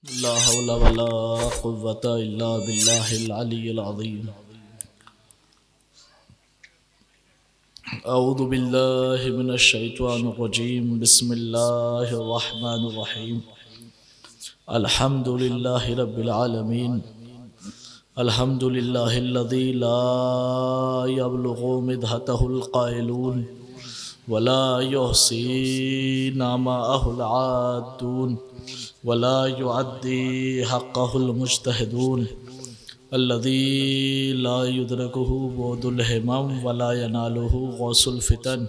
ला हौला वला कुव्वता इल्ला बिल्लाहिल अलिय्यिल अज़ीम। अऊज़ु बिल्लाहि मिनश शैतानिर रजीम। बिस्मिल्लाहिर रहमानिर रहीम। अल्हम्दुलिल्लाहि रब्बिल आलमीन। अल्हम्दुलिल्लाहिल्लज़ी ला यब्लुगु मिदहतहुल क़ाइलून वला युहसी नामाअहुल आद्दून वला युअद्दी हक़्क़हुल मुज्तहिदून अल्लज़ी ला युदरकुहु बुअदुल हिमम वला यनालुहु गौसुल फितन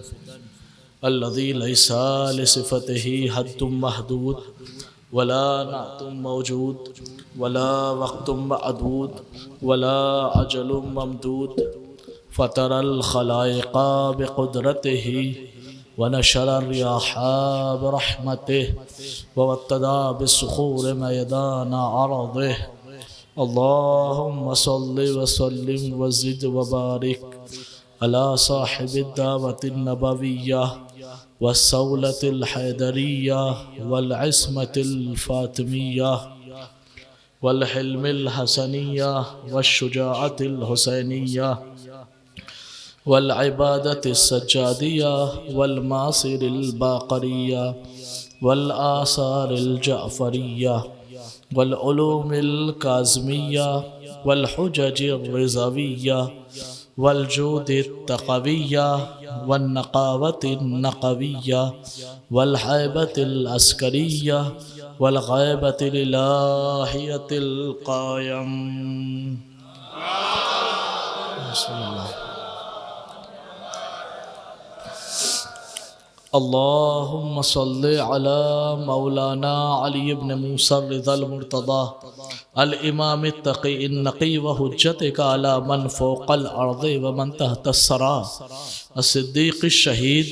अल्लज़ी लैसा लिसिफ़तिही हद्दुम महदूद वला नाअतुम मौजूद वला वक़्तुम मअदूद वला अजलुम ममदूद फ़तरल ख़लाइक़ा बिक़ुदरतिही व नशरर रियाहा बिरहमतिही व वत्तदा बिस्सुखूर मैदाना अर्दिही। अल्लाहुम्मा सल्लि व सल्लिम व ज़िद व बारिक अला साहिबिद दावतिन नबविय्यह वस्सौलतिल हैदरिय्यह वल इस्मतिल फातिमिय्यह वल हिल्मिल हसनिय्यह वश्शुजाअतिल हुसैनिय्यह वल इबादतिस सज्जादिय्यह वल मासिरिल बाक़रिय्यह वल आसारिल जाफ़रिय्यह वल उलूमिल काज़िमिय्यह वल हुज्जजिर रिज़विय्यह वल जूदित तक़विय्यह वन नक़ावतिन नक़विय्यह वल हैबतिल अस्करिय्यह वल ग़ैबतिल इलाहियतिल क़ायम। अल्लाहुम्मा सल्लि अला मौलाना अली इब्न मूसा रिज़ल मुर्तज़ा अल इमाम तक़ी नक़ी व हुज्जतिका अला मन फ़ौक़ल अर्ज़ि व मन तहतस सरा अस्सिद्दीक़ शहीद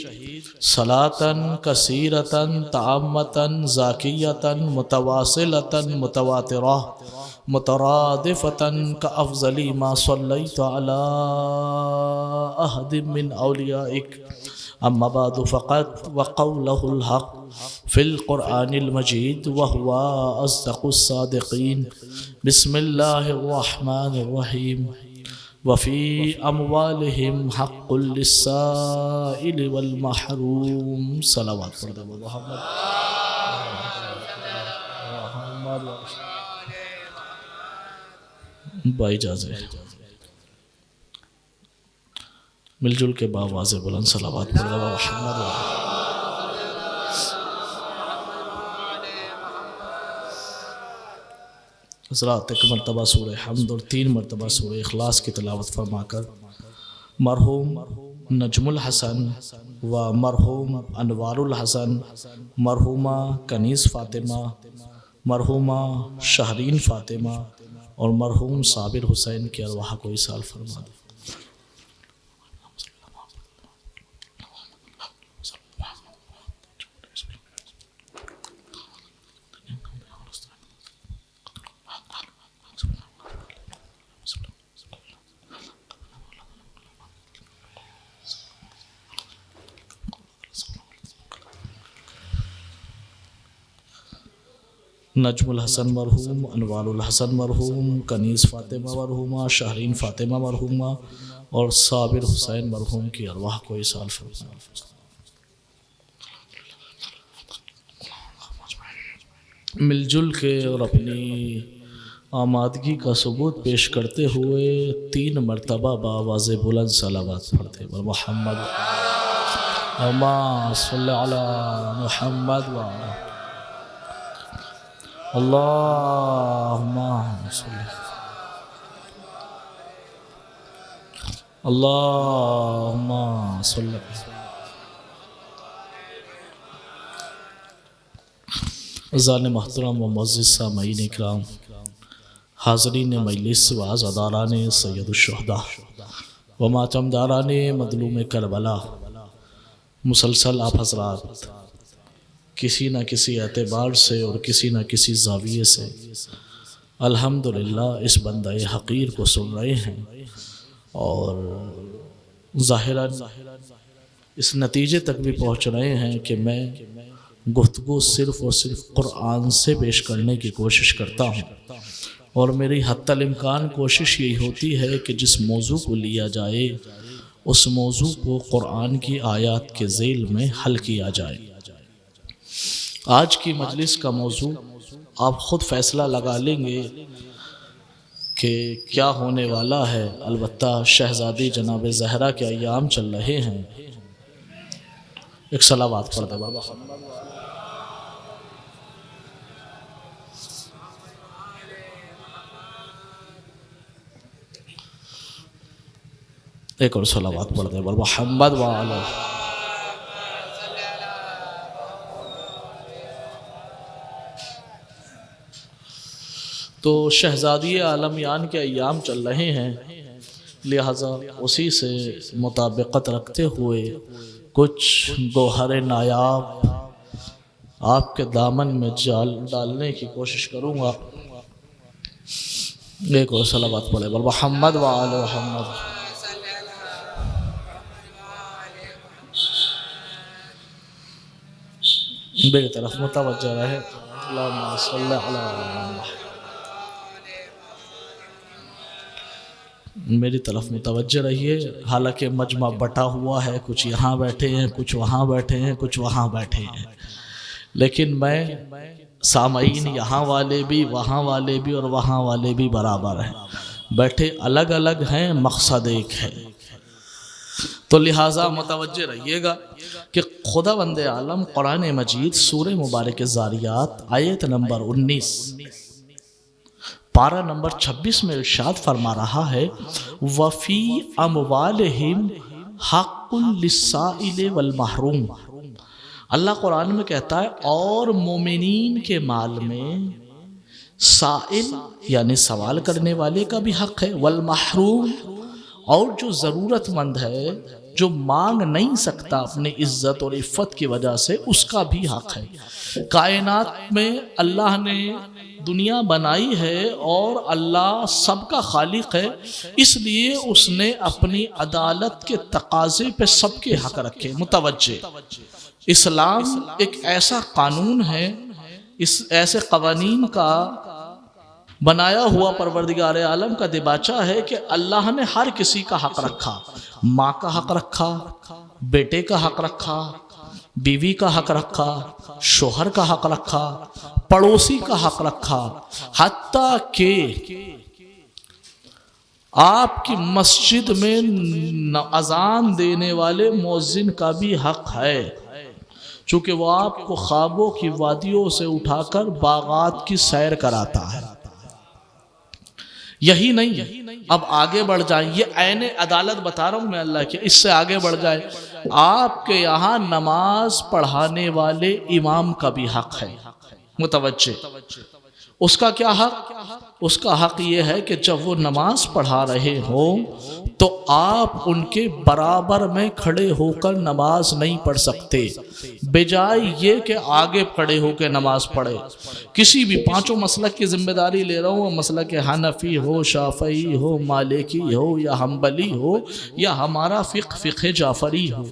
सलातन कसीरतन तअम्मतन ज़ाकियतन मुतवासिलतन मुतवातिरा मुतरादिफ़तन का अफ़ज़ली मा सल्लैत अला अहदिम मिन औलियाइक अम्मा बादु फ़क़त व क़ौलुहुल हक़ फ़िल क़ुरआनिल मजीद व हुवा अस्दक़ुस सादिक़ीन। बिस्मिल्लाहिर रहमानिर रहीम। व फ़ी अमवालिहिम हक़्क़ुल लिस्साइल वल महरूम। सलावत पढ़ दो मोहम्मद। बाइजाज़े मिलजुल के बावाज़े बुलंद सलावत पढ़ दो मोहम्मद। हज़रात एक मरतबा सूरह हम्द और 3 मरतबा सूरह इखलास की तिलावत फरमाकर मरहूम नजमुल हसन व मरहूम अनवारुल हसन, मरहूमा कनीज़ फ़ातिमा, मरहूमा शहरीन फ़ातिमा और मरहूम साबिर हुसैन की अरवाह को इसाल फरमा दो। नजमुल हसन मरहूम, अनवारुल हसन मरहूम, कनीज़ फ़ातिमा मरहूमा, शहरीन फ़ातिमा मरहूमा और साबिर हुसैन मरहूम की अरवाह को इसाल फरमा। मिलजुल के और अपनी आमादगी का सबूत पेश करते हुए 3 मरतबा बावाज़े बुलंद सलावत पढ़ते मोहम्मद अम्मा सल्लि अला मुहम्मद व अल्लाहुम्मा सल्लि अल्लाहुम्मा सल्लि। अज़ान मोहतरम व मुअज़्ज़िज़ सामईन इकराम, हाज़रीन मजलिस व अज़ादारान सय्यदुश्शुहदा व मातमदारान मज़लूम करबला, मुसलसल आप हज़रात किसी न किसी एतबार से और किसी न किसी ज़ाविये से अल्हम्दुलिल्लाह इस बंदे हक़ीर को सुन रहे हैं और ज़ाहिरन इस नतीजे तक भी पहुँच रहे हैं कि मैं गुफ्तगू सिर्फ़ और सिर्फ कुरान से पेश करने की कोशिश करता हूँ, और मेरी हत्तल इम्कान कोशिश यही होती है कि जिस मौजू को लिया जाए उस मौजू को कुरान की आयत के ज़ेल में हल किया जाए। आज की मजलिस का मौजू आप ख़ुद फ़ैसला लगा लेंगे कि क्या होने वाला है। अलबत्ता शहज़ादी जनाब ज़हरा के अय्याम चल रहे हैं। एक सलावत पढ़ दे बाबा। एक और सलावत पढ़ दे बाबा। मोहम्मद वाला तो शहज़ादी आलमियान के अय्याम चल रहे हैं, लिहाजा उसी से मुताबिकत रखते हुए कुछ गोहर नायाब आपके दामन में डालने की कोशिश करूँगा। एक और सलावत पढ़े बल मोहम्मद वाले मोहम्मद। मेरी तरफ मुतवज्जह रहे। अल्लाहुम्मा सल्ली अला मेरी तरफ मुतवज्जह रहिए। हालांकि मजमा बटा हुआ है, कुछ यहाँ बैठे हैं, कुछ वहाँ बैठे हैं, कुछ वहाँ बैठे हैं, लेकिन मैं सामईन यहाँ वाले भी, वहाँ वाले भी और वहाँ वाले भी बराबर हैं। बैठे अलग अलग हैं, मकसद एक है। तो लिहाजा मुतवज्जह रहिएगा कि खुदा बंदे आलम कुरान मजीद सूरह मुबारक ज़ारियात आयत नंबर 19 पारा नंबर 26 में इरशाद फरमा रहा है, वफ़ी अमवालिहिम हक़्क़ुल लिस्साइल वल महरूम। अल्लाह कुरान में कहता है और मोमिनीन के माल में साइल यानी सवाल करने वाले का भी हक है, वल महरूम और जो ज़रूरतमंद है, जो मांग नहीं सकता अपनी इज्जत और इफ़्फ़त की वजह से, उसका भी हक है। कायनात में अल्लाह ने दुनिया बनाई है और अल्लाह सबका खालिक है, इसलिए उसने अपनी अदालत के तकाजे पे सबके हक रखे। मुतवज्जे, इस्लाम एक ऐसा कानून है, इस ऐसे कवानीन का बनाया हुआ परवरदिगार आलम का दिबाचा है कि अल्लाह ने हर किसी का हक रखा। माँ का हक रखा, बेटे का हक रखा, बीवी का हक रखा, शोहर का हक रखा, पड़ोसी का हक रखा, हत्ता के आपकी मस्जिद में अजान देने वाले मुअज्जिन का भी हक है, चूँकि वो आपको ख्वाबों की वादियों से उठाकर बागात की सैर कराता है। यही नहीं, अब आगे बढ़ जाए, ये ऐने अदालत बता रहा हूँ मैं अल्लाह के, इससे आगे बढ़ जाए, आपके यहाँ नमाज पढ़ाने वाले इमाम का भी हक है। मुतवज्जे, उसका क्या हक? उसका हक ये है कि जब वो नमाज पढ़ा रहे हो तो आप उनके बराबर में खड़े होकर नमाज नहीं पढ़ सकते, बेजाय ये कि आगे खड़े होकर नमाज पढ़े। किसी भी पांचों मसलक की जिम्मेदारी ले रहा हूँ, मसलक हनफी हो, शाफई हो, मालिकी हो या हम्बली हो या हमारा फ़िक़्ह जाफरी हो,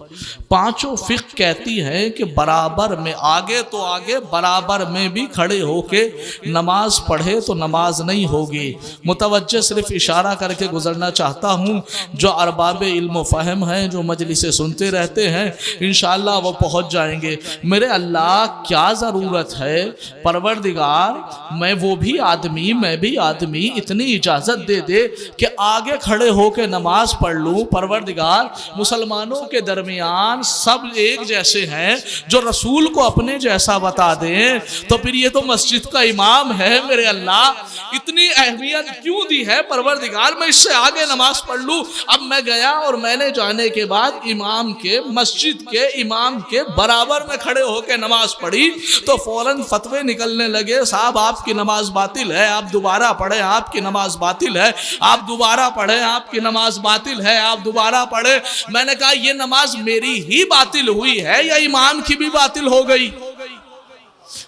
पांचों फ़िक़्ह कहती है कि बराबर में, आगे तो आगे, बराबर में भी खड़े होके नमाज पढ़े तो नमाज नहीं होगी। मुतवज्जे सिर्फ इशारा करके गुजरना चाहता हूँ, जो अरबाब इल्म फ़हम हैं, जो मजलिसें सुनते रहते हैं, इंशाअल्लाह वो पहुँच जाएंगे। मेरे अल्लाह, क्या ज़रूरत है परवरदिगार, मैं वो भी आदमी, मैं भी आदमी, इतनी इजाज़त दे दे कि आगे खड़े होकर नमाज पढ़ लूँ। परवरदिगार, मुसलमानों के दरमियान सब एक जैसे हैं, जो रसूल को अपने जैसा बता दें तो फिर ये तो मस्जिद का इमाम है। मेरे अल्लाह, इतनी अहमियत क्यों दी है परवरदिगार, मैं इससे आगे नमाज पढ़ लूँ। अब मैं गया और मैंने जाने के बाद इमाम के, मस्जिद के इमाम के बराबर में खड़े होकर नमाज पढ़ी तो फौरन फतवे निकलने लगे, साहब आपकी नमाज बातिल है, आप दोबारा पढ़े, आपकी नमाज बातिल है, आप दोबारा पढ़े, आपकी नमाज बातिल है, आप दोबारा पढ़े। मैंने कहा ये नमाज मेरी ही बातिल हुई है या इमाम की भी बातिल हो गई?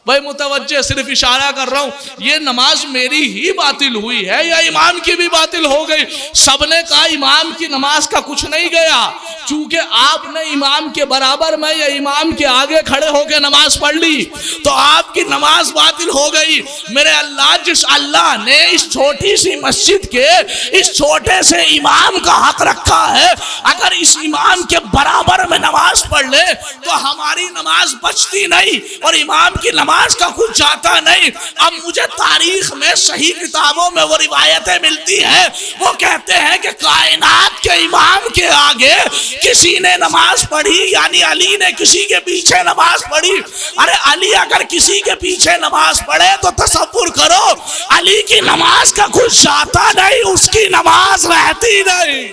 भाई मुतवज्जे, सिर्फ इशारा कर रहा हूं, ये नमाज मेरी ही बातिल हुई है या इमाम की भी बातिल हो गई? सबने कहा इमाम की नमाज का कुछ नहीं गया, चूंकि आपने इमाम के बराबर में या इमाम के आगे खड़े होकर नमाज पढ़ ली तो आपकी नमाज बातिल हो गई। मेरे अल्लाह, जिस अल्लाह ने इस छोटी सी मस्जिद के इस छोटे से इमाम का हक रखा है, अगर इस इमाम के बराबर में नमाज पढ़ ले तो हमारी नमाज बचती नहीं और इमाम की नमाज का कुछ जाता नहीं। अब मुझे तारीख में सही किताबों में वो रिवायतें मिलती हैं, वो कहते हैं कि कायनात के इमाम के आगे किसी ने नमाज पढ़ी, यानी अली ने किसी के पीछे नमाज पढ़ी। अरे अली अगर किसी के पीछे नमाज पढ़े तो तसव्वुर करो, अली की नमाज का कुछ जाता नहीं, उसकी नमाज रहती नहीं।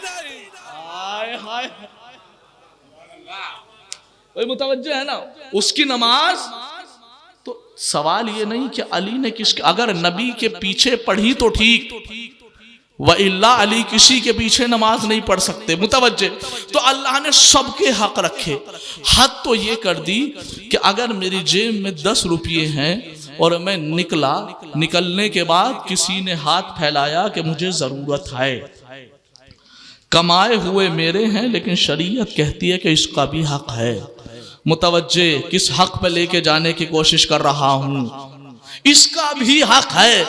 हाय हाय, मुतवज्जे है ना, उसकी नमाज। तो सवाल ये नहीं कि अली ने किसके, अगर नबी के पीछे पढ़ी तो ठीक, व इल्ला अली किसी के पीछे नमाज नहीं पढ़ सकते। मुतवज्जे, तो अल्लाह ने सबके हक रखे। हद तो ये कर दी कि अगर मेरी जेब में 10 रुपये हैं और मैं निकलने के बाद किसी ने हाथ फैलाया कि मुझे जरूरत है, कमाए हुए मेरे हैं, लेकिन शरीयत कहती है कि इसका भी हक है। मुतवज्जे, किस हक पे लेके जाने की कोशिश कर रहा हूं, इसका भी हक है।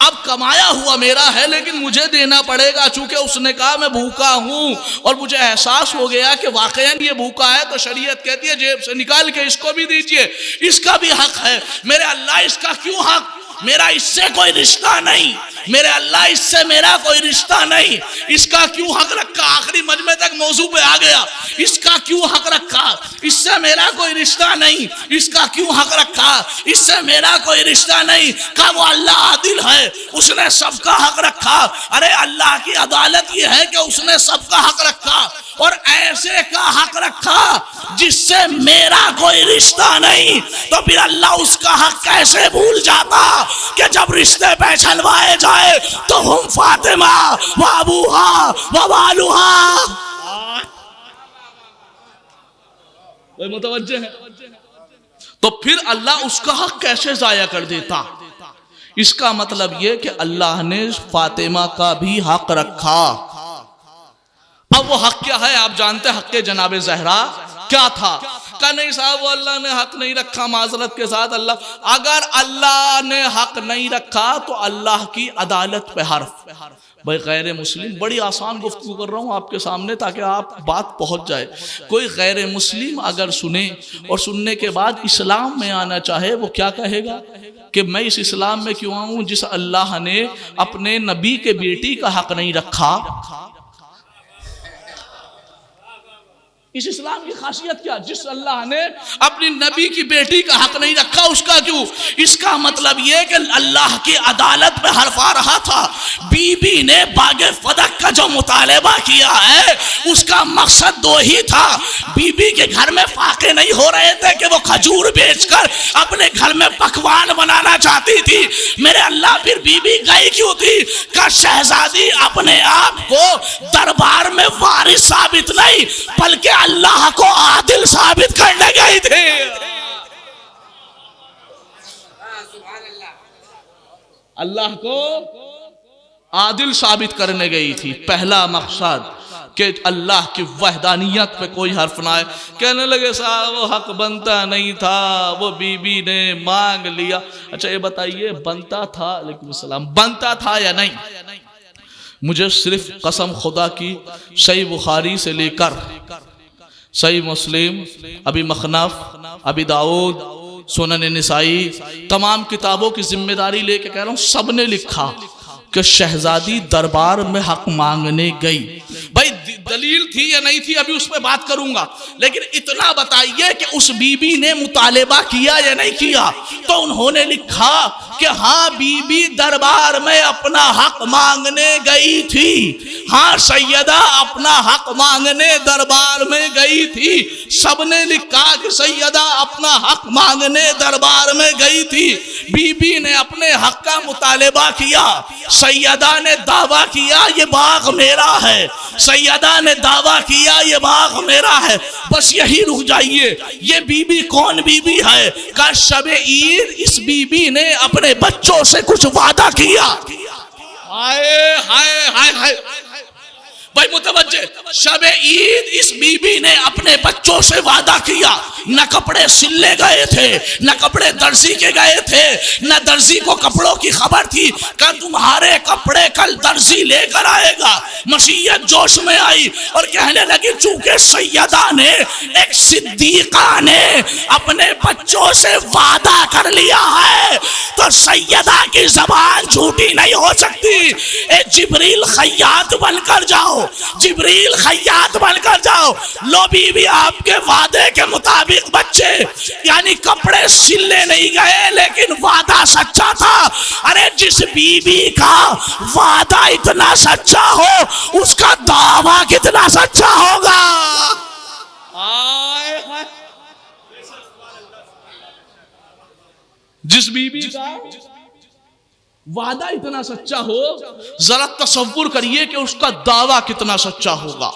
अब कमाया हुआ मेरा है लेकिन मुझे देना पड़ेगा, चूंकि उसने कहा मैं भूखा हूं और मुझे एहसास हो गया कि वाकईन ये भूखा है, तो शरीयत कहती है जेब से निकाल के इसको भी दीजिए, इसका भी हक है। मेरे अल्लाह, इसका क्यों हक? मेरा इससे कोई रिश्ता नहीं, मेरे अल्लाह इससे मेरा कोई रिश्ता नहीं, इसका क्यों हक रखा? आखिरी मजमे तक मौजू पे आ गया, इसका क्यों हक रखा? इससे मेरा कोई रिश्ता नहीं, इसका क्यों हक रखा? इससे मेरा कोई रिश्ता नहीं। कहा वो अल्लाह आदिल है, उसने सबका हक रखा। अरे अल्लाह की अदालत ये है कि उसने सबका हक रखा और ऐसे का हक रखा जिससे मेरा कोई रिश्ता नहीं, तो फिर अल्लाह उसका हक कैसे भूल जाता कि जब रिश्ते पहचानवाए जाए तो हम फातिमा व अबूहा व वालुहा। मुतवज्जे है, तो फिर अल्लाह उसका हक कैसे जाया कर देता? इसका मतलब यह कि अल्लाह ने फातिमा का भी हक रखा। अब वो हक क्या है आप जानते हैं? हक के जनाबे ज़हरा क्या था? का नहीं साहब, वो अल्लाह ने हक नहीं रखा, माजरत के साथ। अल्लाह, अगर अल्लाह ने हक नहीं रखा तो अल्लाह की अदालत पे हर्फ। भाई गैर मुस्लिम, बड़ी आसान गुफ्तगू कर रहा हूँ आपके सामने ताकि आप बात पहुँच जाए। कोई गैर मुस्लिम अगर सुने और सुनने के बाद इस्लाम में आना चाहे, वो क्या कहेगा कि मैं इस इस्लाम में क्यों आऊँ जिस अल्लाह ने अपने नबी के बेटी का हक नहीं रखा। इस इस्लाम की खासियत क्या? जिस अल्लाह ने अपनी नबी की बेटी का हक नहीं रखा उसका क्यों? इसका मतलब यह कि अल्लाह की अदालत में हर्फ आ रहा था। बीबी ने बागे फदक का जो मुतालबा किया है उसका मकसद 2 ही था। बीबी के घर में फाके नहीं हो रहे थे कि वो खजूर बेचकर अपने घर में पकवान बनाना चाहती थी। मेरे अल्लाह, फिर बीबी गई क्यों थी? का शहजादी अपने आप को दरबार में वारिस साबित नहीं बल्कि अल्लाह को आदिल साबित करने गई थी। अल्लाह को आदिल साबित करने गई थी। पहला मकसद कि अल्लाह की वहदानियत पे कोई हर्फ ना आए। कहने लगे साहब वो हक बनता नहीं था, वो बीबी ने मांग लिया। अच्छा ये बताइए, बनता था, अलैकुम सलाम, बनता था या नहीं? मुझे सिर्फ कसम खुदा की सही बुखारी से लेकर सही मुस्लिम, अभी मखनफ, अभी दाऊद, सुनन निसाई, तमाम किताबों की जिम्मेदारी लेके कह रहा हूँ, सब ने लिखा कि शहजादी दरबार में हक मांगने गई। भाई दलील थी या नहीं थी अभी उस पर बात करूंगा, लेकिन इतना बताइए कि उस बीबी ने मुतालेबा किया या नहीं किया? तो उन्होंने लिखा कि हाँ बीबी दरबार में अपना हक मांगने गई थी। हाँ सैयदा अपना हक मांगने दरबार में गई थी। सबने लिखा कि सैयदा अपना हक मांगने दरबार में गई थी। बीबी ने अपने हक का मुतालेबा किया। सैयदा ने दावा किया ये बाग मेरा है। सैयदा ने दावा किया ये बाग मेरा है, बस यही रुक जाइए। ये बीबी कौन बीबी है? का शबे ईद इस बीबी ने अपने बच्चों से कुछ वादा किया। हाय हाय हाय हाय भाई मुतवज्जे, शबे ईद इस बीबी ने अपने बच्चों से वादा किया। न कपड़े सिलने गए थे, न कपड़े दर्जी के गए थे, न दर्जी को कपड़ों की खबर थी। कि तुम्हारे कपड़े कल दर्जी लेकर आएगा। मसीहत जोश में आई और कहने लगी चूंकि सैयदा ने, एक सिद्दीका ने अपने बच्चों से वादा कर लिया है तो सैयदा की जबान झूठी नहीं हो सकती। ए जिब्रील खैयात बनकर जाओ, जिब्रील खैयात बनकर जाओ। लो बीबी आपके वादे के मुताबिक बच्चे, यानी कपड़े सिलने नहीं गए लेकिन वादा सच्चा था। अरे जिस बीबी का वादा इतना सच्चा हो उसका दावा कितना सच्चा होगा। जिस बीबी का वादा इतना सच्चा हो, जरा तसव्वुर करिए कि उसका दावा कितना सच्चा होगा,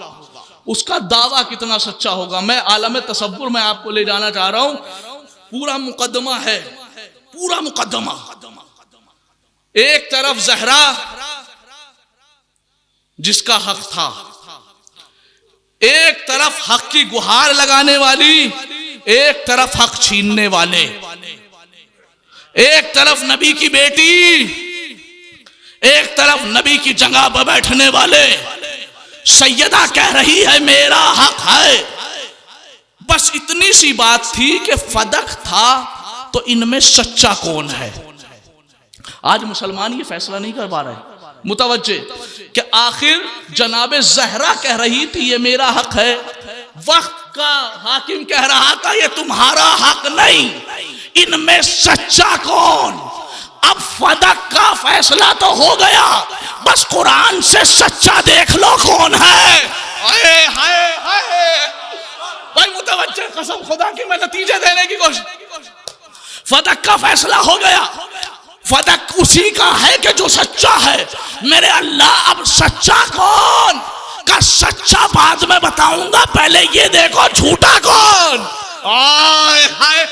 उसका दावा कितना सच्चा होगा। मैं आलम तसव्वुर में आपको ले जाना चाह रहा हूं। पूरा मुकदमा है, पूरा मुकदमा। एक तरफ जहरा जिसका हक था, एक तरफ हक की गुहार लगाने वाली, एक तरफ हक छीनने वाले। एक तरफ नबी की बेटी, एक तरफ नबी की जगह पर बैठने वाले। सैयदा कह रही है मेरा हक है। बस इतनी सी बात थी कि फदक था तो इनमें सच्चा कौन है। आज मुसलमान ये फैसला नहीं कर पा रहे। मुतवज्जे कि आखिर जनाबे जहरा कह रही थी ये मेरा हक है, वक्त का हाकिम कह रहा था ये तुम्हारा हक नहीं। इनमें सच्चा कौन? अब फदक का फैसला तो हो गया, बस कुरान से सच्चा देख लो कौन है। हाय हाय हाय भाई मुतवज्जे, कसम खुदा की मैं नतीजे देने की कोशिश। फदक का फैसला हो गया, फदक उसी का है कि जो सच्चा है। मेरे अल्लाह अब सच्चा कौन का सच्चा बाद में बताऊंगा, पहले ये देखो झूठा कौन। हाय हाय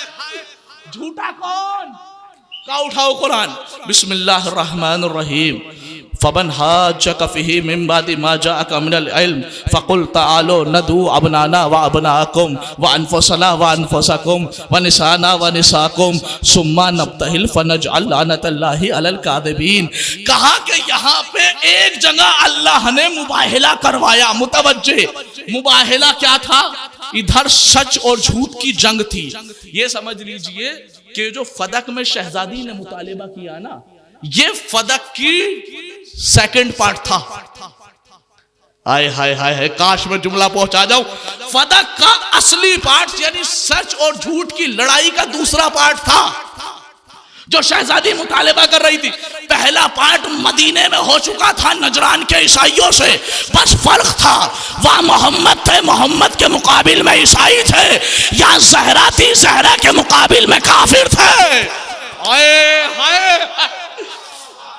झूठा कौन का उठाओ कुरान। बिस्मिल्लाहिर रहमानिर रहीम। फमन हाज्जक फीही मिन बादि मा जाअका मिनल इल्म फकुल तआलू नदू अबनाना व अबनाकुम व अनफुसना व अनफुसकुम व निसाना व निसाकुम सुम्मा नब्तहिल फनजअल लानतल्लाहि अलल कादिबीन। कहा कि यहाँ पे एक जगह अल्लाह ने मुबाहिला करवाया। मुतवज्जे, मुबाहिला क्या था? इधर सच और झूठ की जंग थी। ये समझ लीजिए कि जो फदक में शहजादी ने मुतालिबा किया ना, ये फदक की सेकंड पार्ट था। हाय हाय हाय हाय, काश में जुमला पहुंचा जाऊं। फदक का असली पार्ट यानी सच और झूठ की लड़ाई का दूसरा पार्ट था जो शहजादी मुतालिबा कर रही थी। पहला पार्ट मदीने में हो चुका था नजरान के ईसाइयों से, बस फर्क था वहां मोहम्मद थे, मोहम्मद के मुकाबिल में ईसाई थे। या जहरा थी, जहरा के मुकाबिल में काफिर थे। हाय हाय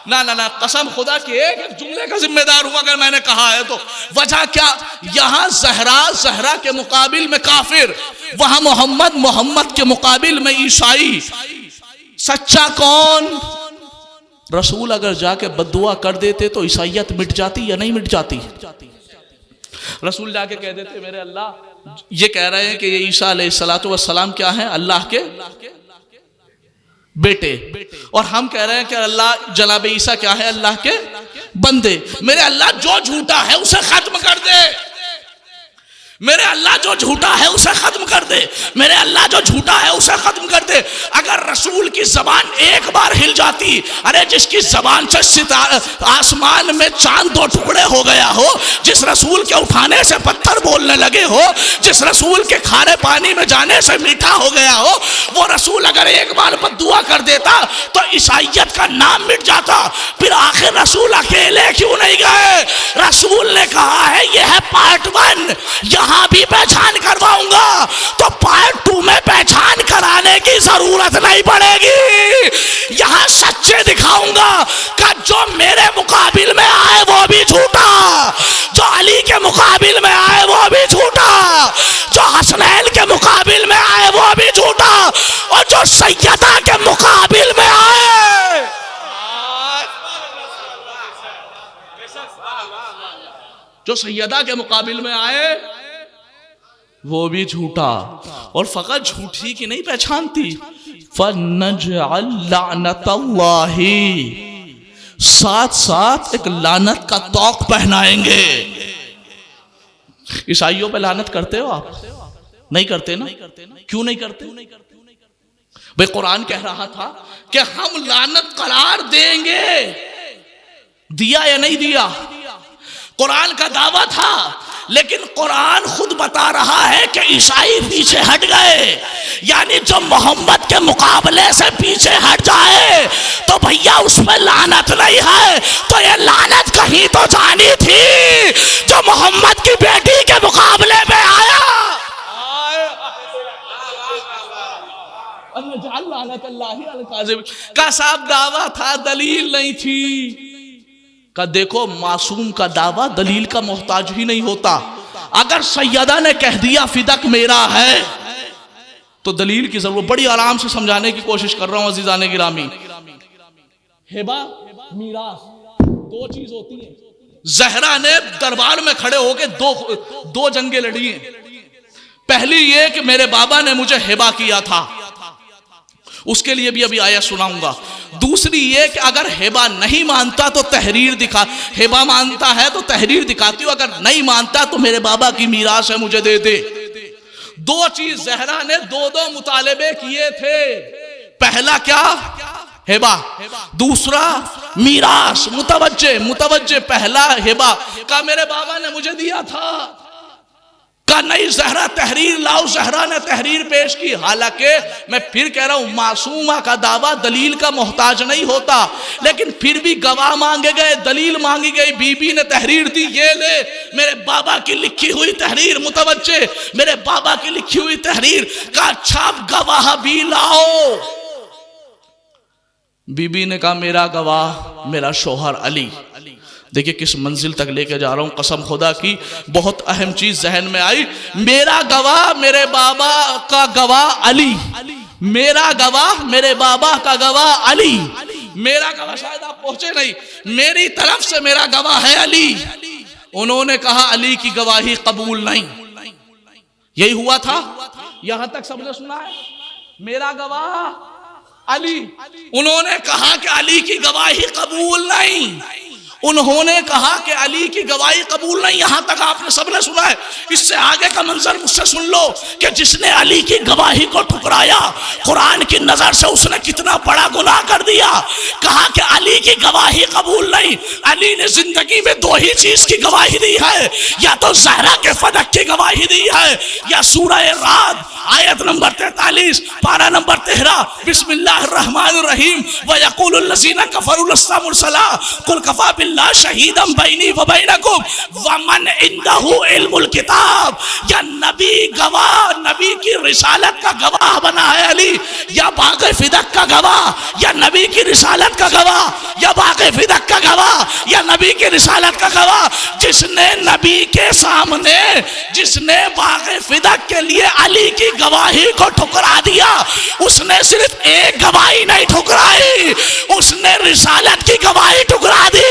ना ना ना, कसम खुदा की एक जुमले का जिम्मेदार हूं अगर मैंने कहा है तो। वजह क्या? यहां जहरा, जहरा के मुकाबिल में काफिर, वहां मोहम्मद, मोहम्मद के मुकाबिल में ईसाई। सच्चा कौन? रसूल अगर जाके बद्दुआ कर देते तो ईसाइयत मिट जाती या नहीं मिट जाती? रसूल जाके कह देते मेरे अल्लाह, ये कह रहे हैं कि ये ईसा अलैहिस्सलातु वस्सलाम क्या है? अल्लाह के बेटे। और हम कह रहे हैं कि अल्लाह जनाब ईसा क्या है? अल्लाह के बंदे। मेरे अल्लाह जो झूठा है उसे खत्म कर दे, मेरे अल्लाह जो झूठा है उसे खत्म कर दे, मेरे अल्लाह जो झूठा है उसे खत्म कर दे। अगर रसूल की जबान एक बार हिल जाती, अरे जिसकी जबान से सितारा आसमान में चांद दो टुकड़े हो गया हो, जिस रसूल के उठाने से पत्थर बोलने लगे हो, जिस रसूल के खारे पानी में जाने से मीठा हो गया हो, वो रसूल अगर एक बार बद्दुआ कर देता तो ईसाइयत का नाम मिट जाता। फिर आखिर रसूल अकेले क्यों नहीं गए? रसूल ने कहा है यह है पार्ट 1, यहां भी पहचान करवाऊंगा तो पार्ट 2 में पहचान कराने की जरूरत नहीं पड़ेगी। यहां सच्चे दिखाऊंगा कि जो मेरे मुकाबिल में आए वो भी झूठा, जो अली के मुकाबिल में आए वो भी झूठा, जो हसनैन के मुकाबिल में आए वो भी झूठा, और जो सैयदा के मुकाबिल में आए जो सैयदा के मुकाबिल में आए वो भी झूठा। और फकत झूठी की नहीं पहचानती, फनजअल लानतल्लाहि, साथ साथ एक लानत का तौक पहनाएंगे। ईसाइयों पे लानत करते हो आप? नहीं करते ना? क्यों नहीं करते? भाई कुरान कह रहा था कि हम लानत करार देंगे, दिया या नहीं दिया? कुरान का दावा था, लेकिन कुरान खुद बता रहा है कि ईसाई पीछे हट गए। यानी जो मोहम्मद के मुकाबले से पीछे हट जाए तो भैया उस पर लानत नहीं है, तो ये लानत कहीं तो जानी थी जो मोहम्मद की बेटी के मुकाबले में आया। का साफ दावा था, दलील नहीं थी। का देखो मासूम का दावा दलील का मोहताज ही नहीं होता। अगर सैयदा ने कह दिया फिदक मेरा है तो दलील की जरूरत। बड़ी आराम से समझाने की कोशिश कर रहा हूं अजीजाने गिरामी। हिबा मीरास दो चीज होती है। जहरा ने दरबार में खड़े होकर दो जंगें लड़ी हैं। पहली ये कि मेरे बाबा ने मुझे हिबा किया था, उसके लिए भी अभी आयत सुनाऊंगा। दूसरी ये कि अगर हिबा नहीं मानता तो तहरीर दिखा, हिबा मानता है तो तहरीर दिखाती हूं, अगर नहीं मानता तो मेरे बाबा की मीरास है मुझे दे दे। दो चीज जहरा ने दो मुतालिबे किए थे। पहला क्या? हिबा। दूसरा मीरास। मुतवज्जे। पहला हिबा का मेरे बाबा ने मुझे दिया था, का नहीं जहरा तहरीर लाओ। जहरा ने तहरीर पेश की। हालांकि मैं फिर कह रहा हूं मासूमा का दावा दलील का मोहताज नहीं होता, लेकिन फिर भी गवाह मांगे गए, दलील मांगी गई। बीबी ने तहरीर दी, ये ले मेरे बाबा की लिखी हुई तहरीर। मुतवज्जे, मेरे बाबा की लिखी हुई तहरीर का छाप गवाह भी लाओ। बीबी ने कहा मेरा गवाह मेरा शोहर अली। देखिए किस मंजिल तक लेके जा रहा हूं, कसम खुदा की बहुत अहम चीज जहन में आई। मेरा गवाह मेरे बाबा का गवाह अली, मेरा गवाह मेरे बाबा का गवाह अली। मेरा गवाह शायद आप पहुंचे नहीं, मेरी तरफ से मेरा गवाह है अली। उन्होंने कहा अली की गवाही कबूल नहीं। यही हुआ था, यहां तक सबने सुना है। मेरा गवाह अली, उन्होंने कहा कि अली की गवाही कबूल नहीं। उन्होंने कहा कि अली की गवाही कबूल नहीं। यहां तक आपने सबने सुना है। इससे आगे का मंजर मुझसे सुन लो कि जिसने अली की गवाही को ठुकराया, कुरान की नजर से उसने कितना बड़ा गुनाह कर दिया। कहा कि अली की गवाही कबूल नहीं। अली ने जिंदगी में दो ही चीज की गवाही दी है, या तो ज़हरा के फदक की गवाही दी है, या सूरह राद आयत नंबर 43 पारा नंबर 13 बिस्मिल्लाहिर्रहमानिर्रहीम व यक़ूलुल लज़ीना कफ़रू लस्ना मुरसला कुल कफ़ा बिल्लाहि शहीदन बैनी व बैनकुम व मन इंदहु इल्मुल किताब। या नबी गवाह, नबी की रिसालत का गवाह बना है अली, या बाग़े फिदक का गवाह, या नबी की रिसालत का गवाह, या बाग़े फिदक का गवाह, या नबी की रिसालत का गवाह। जिसने नबी के सामने, जिसने बाग़े फिदक के लिए अली की गवाही को ठुकरा दिया, उसने सिर्फ एक गवाही नहीं ठुकराई, उसने रिसालत की गवाही ठुकरा दी।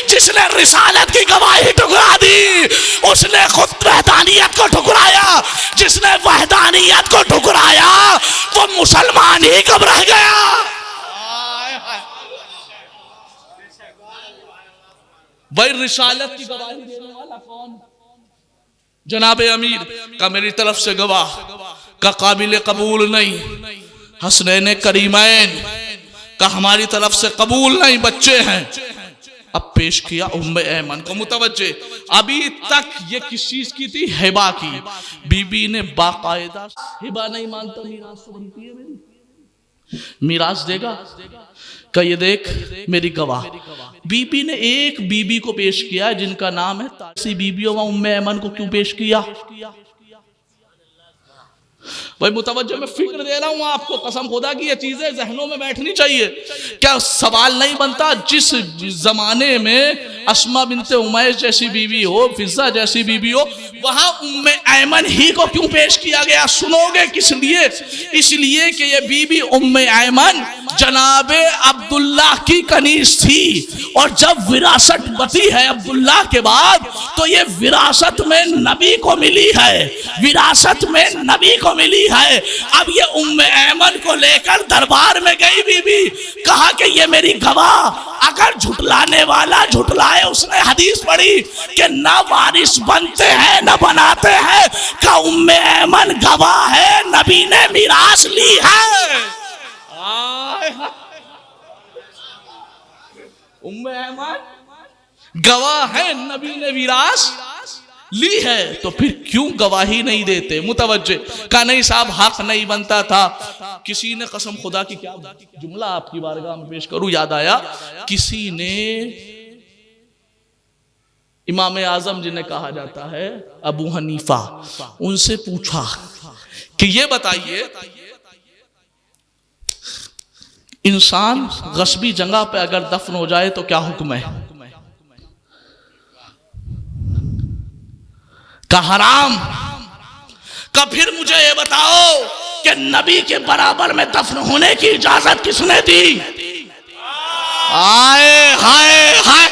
जिसने रिसालत की गवाही ठुकरा दी उसने खुद वहदानियत को ठुकराया। जिसने वहदानियत को ठुकराया वो मुसलमान ही कब रह गया। भाई रिसालत की गवाही देने वाला कौन? जनाब अमीर का मेरी तरफ से गवाह का काबिल कबूल नहीं। हसनैन करीमैन का हमारी तरफ से कबूल नहीं, बच्चे हैं। अब पेश किया उम्मे ऐमन को। मुतवज्जे, अभी तक ये किस चीज की थी? हिबा की। बीबी ने बाकायदा, हिबा नहीं मानता मीरास तो बनती है मेरी, मीरास देगा का ये देख मेरी गवाह। बीबी ने एक बीबी को पेश किया जिनका नाम है तासी बीबियों में उम्मे ऐमन को क्यों पेश किया? भाई मुतवज्जो में फिक्र दे रहा हूं आपको, कसम खुदा की ये चीजें जहनों में बैठनी चाहिए। क्या सवाल नहीं बनता जिस जमाने में अस्मा बिनते उमैस जैसी बीवी हो, फिजा जैसी बीवी हो, वहां उम्मे ऐमन ही को क्यों पेश किया गया? सुनोगे किस लिए? इसलिए कि ये बीवी उम्मे ऐमन जनाबे अब्दुल्लाह की कनीज थी, और जब विरासत बची है अब्दुल्लाह के बाद तो ये विरासत में नबी को मिली है, विरासत में नबी को मिली है। अब ये उम्मे ऐमन को लेकर दरबार में गई बीबी, कहा कि ये मेरी गवाह, अगर झुटलाने वाला झुटलाए, उसने हदीस पढ़ी कि न वारिस बनते हैं न बनाते हैं, का उम्मे ऐमन गवाह है, नबी ने मीरास ली है। उम्मे ऐमन गवाह है, नबी ने मीरास ली है, तो फिर क्यों गवाही नहीं देते? मुतवज्जे का नहीं साहब, हक नहीं बनता था। किसी ने, कसम खुदा की क्या जुमला आपकी बारगाह में पेश करूं, याद आया, किसी ने इमाम आजम जिन्हें कहा जाता है अबू हनीफा, उनसे पूछा कि ये बताइए, इंसान गस्बी जगह पे अगर दफन हो जाए तो क्या हुक्म है? का हराम। का फिर मुझे ये बताओ कि नबी के बराबर में दफन होने की इजाजत किसने दी? आए हाय हाय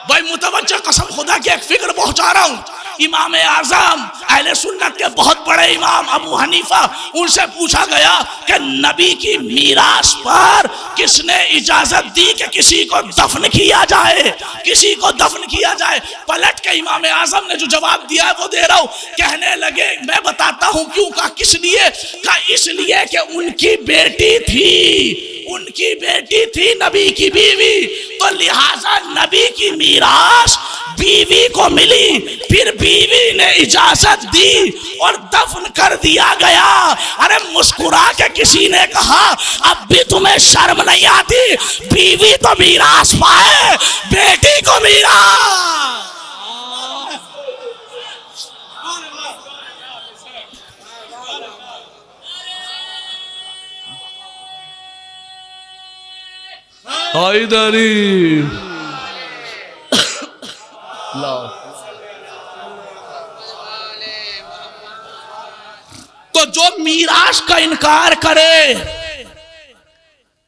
भाई, मुतवज्जो, कसम खुदा की एक फिक्र पहुंचा रहा हूं। इमाम आजम अहले सुन्नत के बहुत बड़े इमाम अबू हनीफा, उनसे पूछा गया कि नबी की मीरास पर किसने इजाजत दी कि किसी को दफन किया जाए, किसी को दफन किया जाए? पलट के इमाम आजम ने जो जवाब दिया है वो दे रहा हूं। कहने लगे, मैं बताता हूं क्यों। का किस लिए? का इसलिए कि उनकी बेटी थी, उनकी बेटी थी नबी की बीवी, तो लिहाजा नबी की मीरास बीवी को मिली, फिर बीवी ने इजाजत दी और दफन कर दिया गया। अरे मुस्कुरा के किसी ने कहा, अब भी तुम्हें शर्म नहीं आती? बीवी तो मीरास पाए, बेटी को मीरास। हैदरी तो जो मीरास का इनकार करे,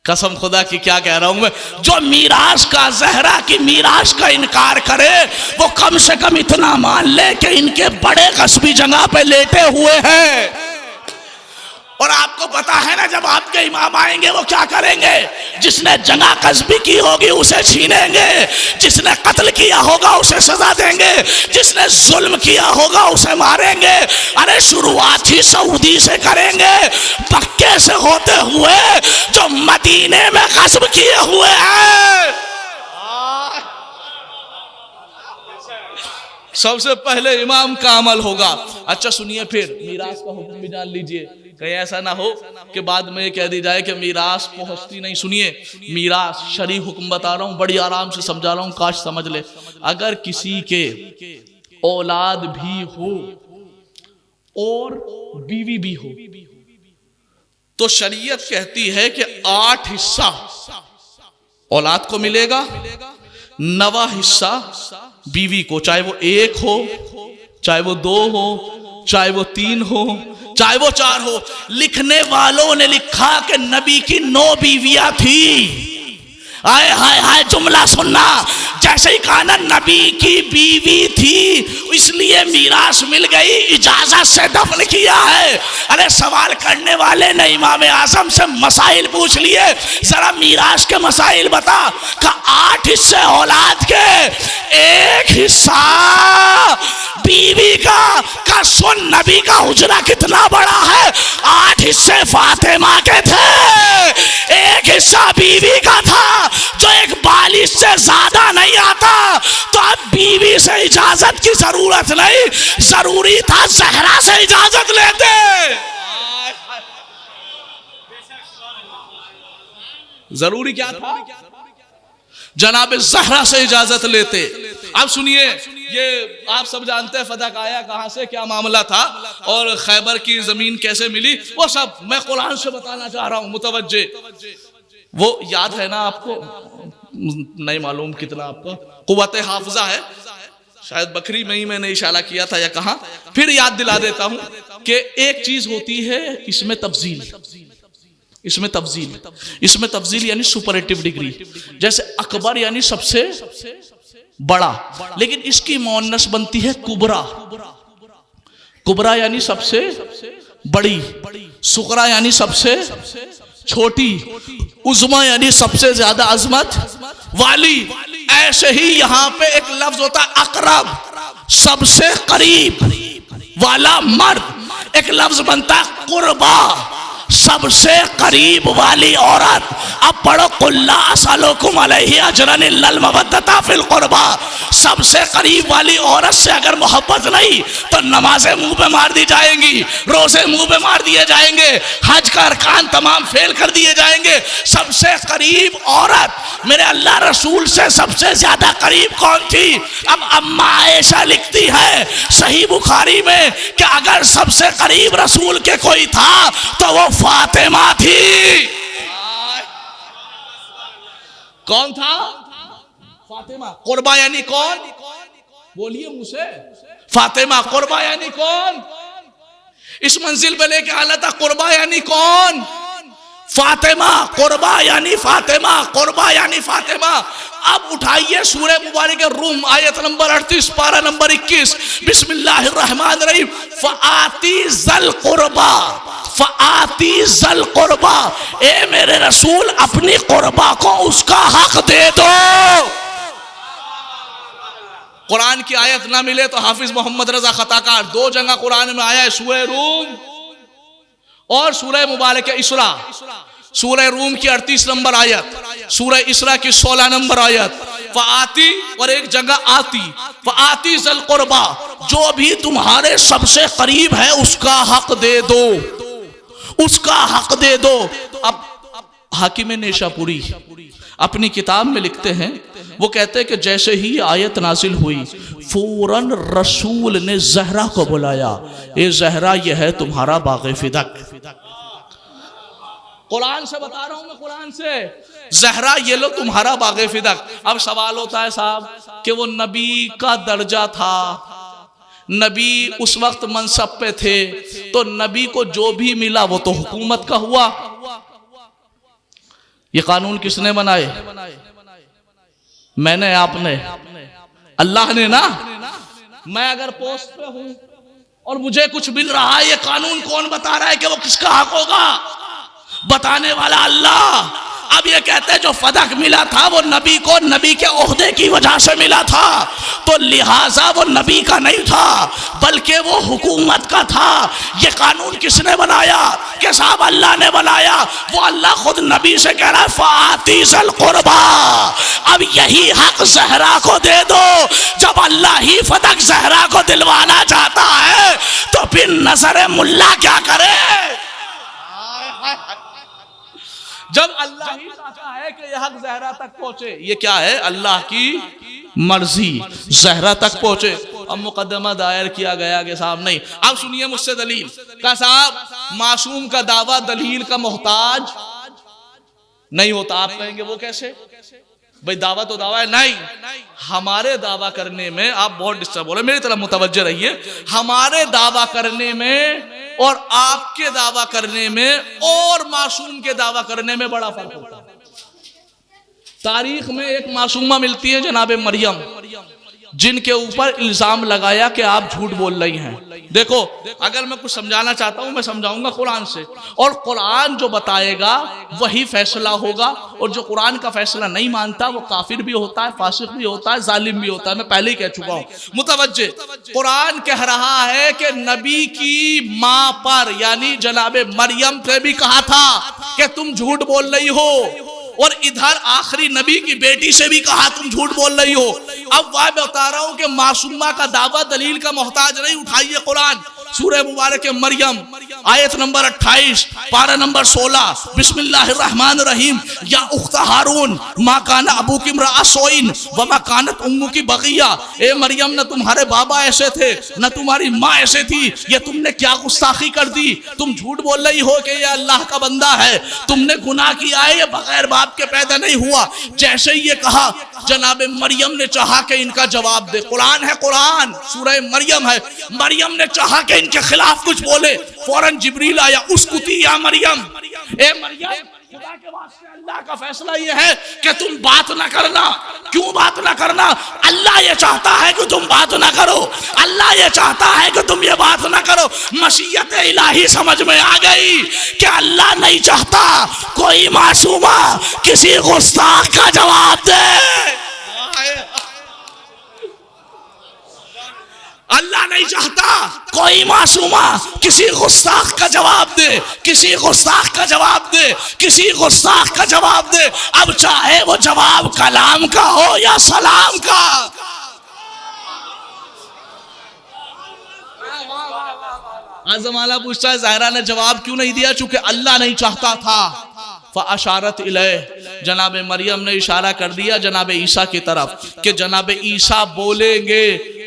कसम खुदा की क्या कह रहा हूं मैं, जो मीरास का, जहरा की मीरास का इनकार करे, वो कम से कम इतना मान ले कि इनके बड़े कस्बी जगह पे लेटे हुए हैं। और आपको पता है ना, जब आपके इमाम आएंगे वो क्या करेंगे? जिसने जगह कस्बी की होगी उसे छीनेंगे, जिसने कत्ल किया होगा उसे सजा देंगे, जिसने जुल्म किया होगा उसे मारेंगे। अरे शुरुआत ही सऊदी से करेंगे, मक्के से होते हुए जो मदीने में कस्ब किए हुए हैं। सबसे पहले इमाम का अमल होगा। अच्छा सुनिए, फिर मीरास का हुक्म भी जान लीजिए, कहीं ऐसा ना हो कि बाद में कह दी जाए कि मीरास पहुंचती नहीं। सुनिए, मीरास शरई हुक्म बता रहा हूं, बड़ी आराम से समझा रहा हूं, काश समझ ले। अगर किसी के औलाद भी हो और बीवी भी हो, तो शरीयत कहती है कि 8 हिस्सा औलाद को मिलेगा, 9वां हिस्सा बीवी को, चाहे वो 1 हो, चाहे वो 2 हो, चाहे वो 3 हो, चाहे वो 4 हो। लिखने वालों ने लिखा कि नबी की 9 बीवियां थी। आए हाय हाय, जुमला सुनना, जैसे ही कहा ना नबी की बीवी थी, इसलिए मीरास मिल गई, इजाजत से दफन किया है। अरे सवाल करने वाले ने इमाम आजम से मसाइल पूछ लिए, जरा मीरास के मसाइल बता। का 8 हिस्से औलाद के, 1 हिस्सा बीवी का सुन, नबी का हुजरा कितना बड़ा है? 8 हिस्से फातिमा के थे, 1 हिस्सा बीवी का था, जो एक 42 से ज्यादा नहीं आता। तो अब बीवी से इजाजत की जरूरत नहीं, जरूरी था ज़हरा से इजाजत लेते। जरूरी क्या था? जनाब ज़हरा से इजाजत लेते। अब सुनिए, ये आप सब जानते हैं फतह आया कहां से, क्या मामला था और खैबर की जमीन कैसे मिली, वो सब मैं कुरान से बताना चाह रहा हूं। मुतवज्जे, वो याद है ना आपको, नहीं मालूम कितना आपका कुव्वत हाफिजा है, शायद बकरी में ही मैंने इशारा किया था या कहा, फिर याद दिला देता हूं कि एक चीज होती है इसमें तफजील, इसमें तफजील, इसमें तफजील यानी सुपरलेटिव डिग्री। जैसे अकबर यानी सबसे बड़ा, लेकिन इसकी मुअन्नस बनती है कुबरा। कुबरा यानी सबसे बड़ी, सुकरा यानी सबसे छोटी, उज़्मा यानी सबसे ज्यादा अजमत वाली। ऐसे ही यहां पे एक लफ्ज होता है अकरब, सबसे करीब वाला मर्द। एक लफ्ज बनता है कुर्बा, सबसे करीब वाली औरत। अब पढ़ो कुल्ला असलुकुम अलैहि अजरन इल्लल मवद्दता फिल कुर्बा। सबसे करीब वाली औरत से अगर मोहब्बत नहीं तो नमाजें मुंह पे मार दी जाएंगी, रोजे मुंह पे मार दिए जाएंगे, हज का अरकान तमाम फेल कर दिए जाएंगे। सबसे करीब औरत मेरे अल्लाह रसूल से सबसे ज्यादा करीब कौन थी? अब अम्मा आयशा लिखती है सही बुखारी में कि अगर सबसे करीब रसूल के कोई था तो वो फातिमा थी। कौन था? फातिमा। कुर्बा यानी कौन? बोलिए मुझसे। फातिमा। कुर्बा यानी कौन? इस मंजिल पे लेके आना था। कुर्बा यानी कौन? फातिमा। कुर्बा यानी फातिमा, कुर्बा यानी फातिमा। अब उठाइए सूरह मुबारक रूम आयत नंबर 38 पारा नंबर 21, बिस्मिल्लाहिर्रहमानिर्रहीम। फ़आती ज़ल कुर्बा, फ़आती ज़ल कुर्बा। ए मेरे रसूल अपनी कुर्बा को उसका हक दे दो। कुरान की आयत ना मिले तो हाफिज मोहम्मद रजा खताकार, दो जगह कुरान में आया है, सूरह रूम और सूरह मुबारक इसरा। सूरह रूम की 38 नंबर आयत, सूरह इसरा की 16 नंबर आयत। फ़आती और एक जगह आती, फ़आती ज़ल कुर्बा, जो भी तुम्हारे सबसे करीब है उसका हक दे दो, उसका हक दे दो। अब हाकिम नेशापुरी अपनी किताब में लिखते हैं, वो कहते हैं कि जैसे ही आयत नाजिल हुई फौरन रसूल ने ज़हरा को बुलाया, ये ज़हरा ये है तुम्हारा बाग़े फिदक। कुरान से बता रहा हूं मैं, कुरान से। ज़हरा ये लो तुम्हारा बाग़े फिदक। अब सवाल होता है साहब कि वो नबी का दर्जा था, नबी उस वक्त मनसब पे थे, तो नबी को जो भी मिला वो तो हुकूमत का हुआ। ये कानून किसने बनाए? मैंने, आपने, अल्लाह ने ना। मैं अगर पोस्ट पे हूं और मुझे कुछ मिल रहा है, ये कानून कौन बता रहा है कि वो किसका हक होगा? बताने वाला अल्लाह। अब ये कहते हैं जो फदक मिला था वो नबी को नबी के ओहदे की वजह से मिला था, तो लिहाजा वो नबी का नहीं था बल्कि वो हुकूमत का था। ये कानून किसने बनाया? कि साहब अल्लाह ने बनाया। वो अल्लाह खुद नबी से कह रहा है फ़आती ज़ल कुर्बा। अब यही हक ज़हरा को दे दो। जब अल्लाह ही फदक ज़हरा को दिलवाना चाहता है तो फिर नजर मुल्ला क्या करे? जब अल्लाह ही चाहता है कि यह हक ज़हरा तक पहुंचे, ये क्या है? अल्लाह की मर्जी, ज़हरा तक पहुंचे। अब मुकदमा दायर किया गया कि साहब नहीं। अब सुनिए मुझसे दलील का। साहब मासूम का दावा दलील का मोहताज नहीं होता। आप कहेंगे वो कैसे? भाई दावा तो दावा है। नहीं, हमारे दावा करने में आप बहुत डिस्टर्ब हो रहे, मेरी तरफ मुतवज्जह रहिए। हमारे दावा करने में और आपके दावा करने में और मासूम के दावा करने में बड़ा फर्क होता है। तारीख में एक मासूमा मिलती है जनाब मरियम, जिनके ऊपर इल्जाम लगाया कि आप झूठ बोल रही हैं। देखो, अगर मैं कुछ समझाना चाहता हूं मैं समझाऊंगा कुरान से, और कुरान जो बताएगा वही फैसला होगा। और जो कुरान का फैसला नहीं मानता वो काफिर भी होता है, फासिक भी होता है, जालिम भी होता है। मैं पहले ही कह चुका हूं। मुतवज्जे, कुरान कह रहा है कि नबी की मां पर यानी जनाब मरियम पे भी कहा था कि तुम झूठ बोल रही हो, और इधर आखिरी नबी की बेटी से भी कहा तुम झूठ बोल रही हो। अब वह बता रहा हूं कि मासूमा का दावा दलील का मोहताज नहीं। उठाइए कुरान सूरह मुबारक मरियम आयत नंबर 28 पारा नंबर 16, बिस्मिल्लाहिर्रहमानिर्रहीम, या उख्त हारून मा काना अबूकी इम्रा सोइन व मा कानत उम्मुकी बगिया। ए मरियम, न तुम्हारे बाबा ऐसे थे न तुम्हारी माँ ऐसे थी, ये तुमने क्या गुस्ताखी कर दी। तुम झूठ बोल रही हो कि ये अल्लाह का बंदा है, तुमने गुनाह किया है, ये बगैर बाप के पैदा नहीं हुआ। जैसे ही ये कहा, जनाब मरियम ने चाहा कि इनका जवाब दे। कुरान है, कुरान सूरह मरियम है। मरियम ने चाहा कि इनके खिलाफ कुछ बोले, फौरन जिब्रील आया, उसकुती या मरियम, ए मरियम, खुदा के वास्ते अल्लाह का फैसला ये है कि तुम बात ना करना। क्यों बात ना करना? अल्लाह ये चाहता है कि तुम बात ना करो, अल्लाह ये चाहता है कि तुम ये बात ना करो। मशीयत इलाही समझ में आ गई कि अल्लाह नहीं चाहता कोई मासूमा किसी गुस्ताख का जवाब दे। अल्लाह नहीं चाहता कोई मासूमा किसी गुस्ताख का जवाब दे, किसी गुस्ताख का जवाब दे, किसी गुस्ताख का जवाब दे। अब चाहे वो जवाब कलाम का हो या सलाम का। आजमाला पूछता है, ज़हरा ने जवाब क्यों नहीं दिया? चूंकि अल्लाह नहीं चाहता था। फ़अशारत इलैह, जनाब मरियम ने इशारा कर दिया जनाब ईसा की तरफ कि जनाब ईसा बोलेंगे।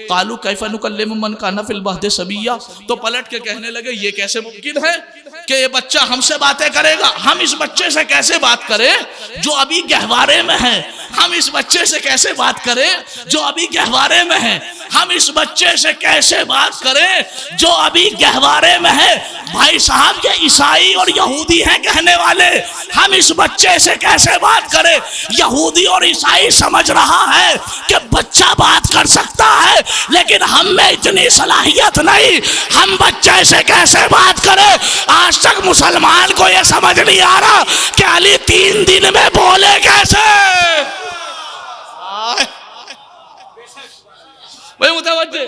कालू कैफा नुकल्लिमु मन काना फिल महदि सबiyya, तो पलट के कहने लगे ये कैसे मुमकिन है कि ये बच्चा हमसे बातें करेगा? हम इस बच्चे से कैसे बात करें जो अभी गहवारे में है? हम इस बच्चे से कैसे बात करें जो अभी गहवारे में है? हम इस बच्चे से कैसे बात करें जो अभी गहवारे में है? भाई साहब, ये ईसाई और यहूदी हैं कहने वाले, हम इस बच्चे से कैसे बात करें? यहूदी और ईसाई समझ रहा है कि बच्चा बात कर सकता है, लेकिन हम में इतनी सलाहियत नहीं, हम बच्चे से कैसे बात करें? आज तक मुसलमान को यह समझ नहीं आ रहा कि अली 3 दिन में बोले कैसे। भाई मुतवज्जे,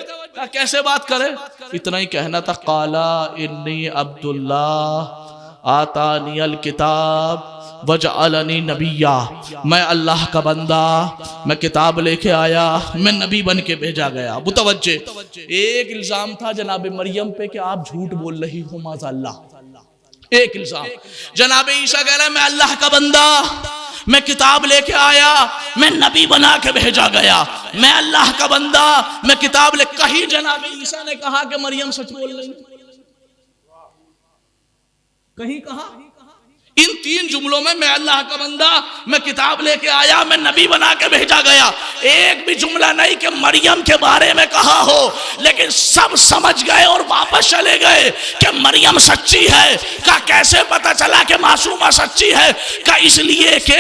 कैसे बात करे? इतना ही कहना था, काला इन्नी अब्दुल्लाह आतानी अल किताब वजअलनी नबिया, मैं अल्लाह का बंदा, मैं किताब लेके आया, मैं नबी बन के भेजा गया। मुतवज्जे, एक इल्जाम था जनाब मरियम पे कि आप झूठ बोल रही हो, माज़अल्लाह। एक इल्जाम, जनाब ईसा कह रहा है मैं अल्लाह का बंदा, मैं किताब लेके आया, मैं नबी बना के भेजा गया, मैं अल्लाह का बंदा, मैं किताब ले। कहीं जनाब ईसा ने कहा कि मरियम सच बोल रही? कहीं कहा? इन 3 जुमलों में मैं अल्लाह का बंदा, मैं किताब लेके आया, मैं नबी बना के भेजा गया, एक भी जुमला नहीं कि मरियम के बारे में कहा हो। लेकिन सब समझ गए और वापस चले गए कि मरियम सच्ची है। का कैसे पता चला कि मासूमा सच्ची है? का इसलिए कि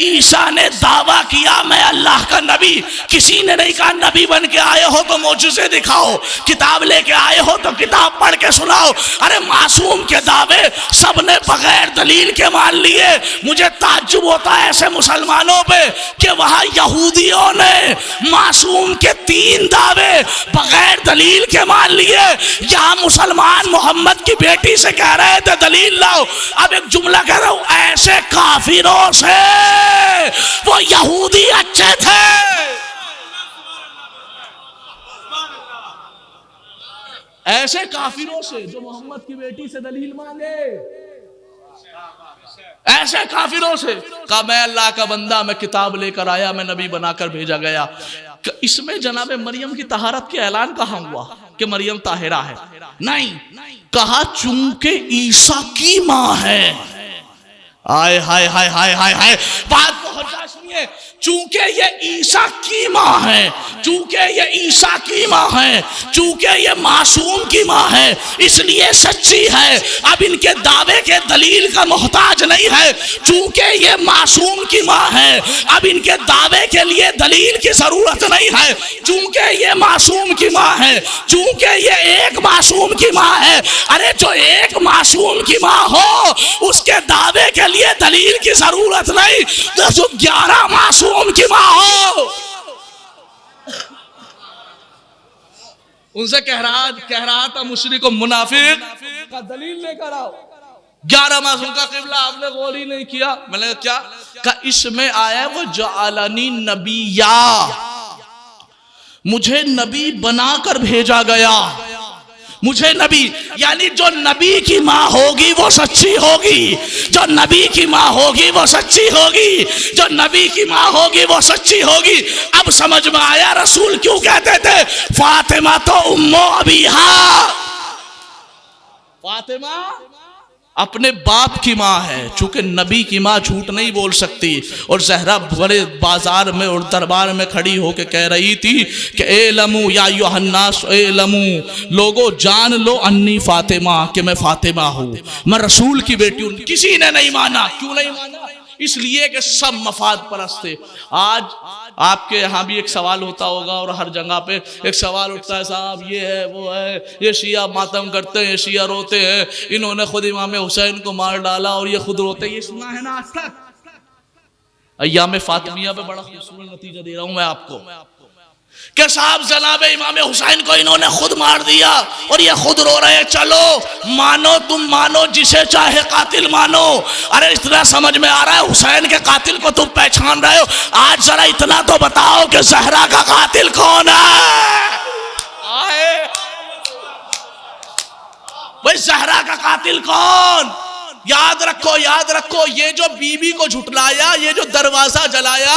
ईसा ने दावा किया मैं अल्लाह का नबी। किसी ने नहीं कहा नबी बन के आए हो तो मौजूज़े दिखाओ, किताब लेके आए हो तो किताब पढ़ के सुनाओ। अरे मासूम के दावे सबने बगैर दलील के मान लिए। मुझे ताज्जुब होता है ऐसे मुसलमानों पे कि वहां यहूदियों ने मासूम के 3 दावे बगैर दलील के मान लिए। यहां मुसलमान मोहम्मद की बेटी से कह रहे थे दलील लाओ। अब एक जुमला कह रहा हूं, ऐसे काफिरों से वो यहूदी अच्छे थे। ऐसे काफिरों से जो मोहम्मद की बेटी से दलील मांगे, ऐसे काफिरों से कहा मैं अल्लाह का बंदा, मैं किताब लेकर आया, मैं नबी बनाकर भेजा गया। इसमें जनाब मरियम की तहारत के ऐलान कहाँ हुआ कि मरियम ताहिरा है? नहीं, कहा चूंकि ईसा की माँ है। हाय हाय हाय हाय हाय हाय, बात को हटा सुनिए। चूंकि ये ईसा की माँ है, चूंकि ये ईसा की माँ है, चूंकि ये मासूम की माँ है, इसलिए सच्ची है। अब इनके दावे के दलील का मोहताज नहीं है। चूंकि ये मासूम की माँ है, अब इनके दावे के लिए दलील की जरूरत नहीं है। चूंकि ये मासूम की माँ है, चूंकि ये एक मासूम की माँ है। अरे जो एक मासूम की माँ हो उसके दावे के लिए दलील की जरूरत नहीं। तो जो 11 मासूम की माँ हो उनसे कह रहा था मुशरिक और मुनाफिक का दलील लेकर आओ। 11 मासूम का किबला आपने गौर ही नहीं किया। मैंने क्या कहा? इसमें आया वो जअलनी नबिया, मुझे नबी बनाकर भेजा गया। मुझे नबी, यानी जो नबी की माँ होगी वो सच्ची होगी, जो नबी की माँ होगी वो सच्ची होगी, जो नबी की माँ होगी वो सच्ची होगी। अब समझ में आया रसूल क्यों कहते थे फातिमा तो उम्मो अबीहा, फातिमा अपने बाप की माँ है, चूंकि नबी की माँ झूठ नहीं बोल सकती। और जहरा बड़े बाजार में और दरबार में खड़ी होकर कह रही थी कि ए लमू या युहन्नास, ए लमू लोगो जान लो अन्नी फातिमा, कि मैं फातिमा हूँ, मैं रसूल की बेटी हूँ। किसी ने नहीं माना। क्यों नहीं माना? इसलिए कि सब मफाद परस्त थे। आज आपके यहाँ भी एक सवाल होता होगा और हर जगह पे एक सवाल उठता है, साहब ये है वो है, ये शिया मातम करते हैं, ये शिया रोते हैं, इन्होंने खुद इमाम हुसैन को मार डाला और ये खुद रोते हैं। ये सुना है ना आज तक? अय्याम फातिमिया पे बड़ा खूबसूरत नतीजा दे रहा हूं मैं आपको कि साहब जनाब इमाम हुसैन को इन्होंने खुद मार दिया और ये खुद रो रहे हैं। चलो मानो, तुम मानो, जिसे चाहे कातिल मानो। अरे इतना समझ में आ रहा है हुसैन के कातिल को तुम पहचान रहे हो। आज जरा इतना तो बताओ कि जहरा का कातिल कौन है? भाई जहरा का कातिल कौन? याद रखो, याद रखो, ये जो बीबी को झुटलाया, ये जो दरवाजा जलाया,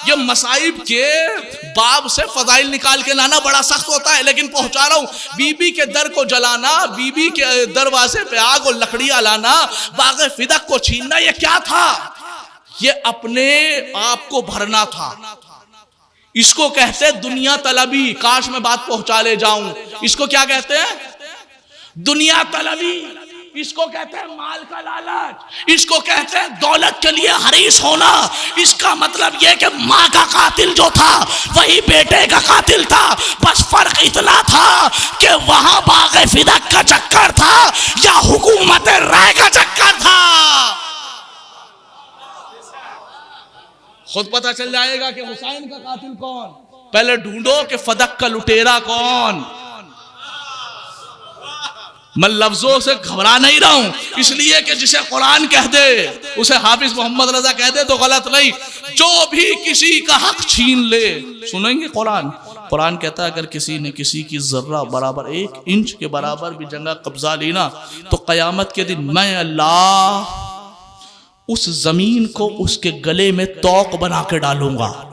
ये मसाइब के बाब से फजाइल निकाल के लाना बड़ा सख्त होता है, लेकिन पहुंचा रहा हूं। बीबी के दर को जलाना, बीबी के दरवाजे पे आग और लकड़ियां लाना, बाग़ फिदक को छीनना, ये क्या था? ये अपने आप को भरना था। इसको कहते हैं दुनिया तलबी। काश मैं बात पहुंचा ले जाऊं। इसको क्या कहते हैं? दुनिया तलबी। इसको कहते हैं माल का लालच, इसको कहते हैं दौलत के लिए हरीस होना। इसका मतलब यह कि माँ का कातिल जो था वही बेटे का कातिल था, बस फर्क इतना था कि वहां बाग़ फिदक का चक्कर था या हुकूमत राय का चक्कर था। खुद पता चल जाएगा कि हुसैन का कातिल कौन। पहले ढूंढो कि फदक का लुटेरा कौन। मैं लफ्जों से घबरा नहीं रहा हूं, इसलिए कि जिसे कुरान कह दे उसे हाफिज मोहम्मद रजा कह दे तो गलत नहीं। जो भी किसी का हक छीन ले, सुनेंगे कुरान, कुरान कहता है अगर किसी ने किसी की जर्रा बराबर, 1 इंच के बराबर भी जगह कब्जा ली ना, तो कयामत के दिन मैं अल्लाह उस जमीन को उसके गले में तोक बना के डालूंगा।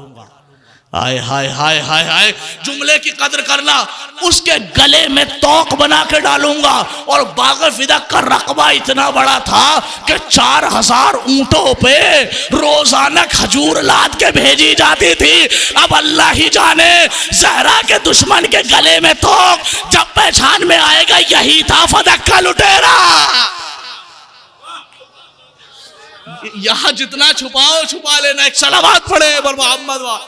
हाय हाय हाय हाय हाय, जुमले की कदर करना। उसके गले में तोक बना के डालूंगा। और बाग़ फिदक का रकबा इतना बड़ा था कि 4000 ऊंटों पे रोजाना खजूर लाद के भेजी जाती थी। अब अल्लाह ही जाने ज़हरा के दुश्मन के गले में तोक जब पहचान में आएगा यही था फदक का लुटेरा। यहां जितना छुपाओ छुपा लेना। एक सलावत पढ़े बर मोहम्मद वा।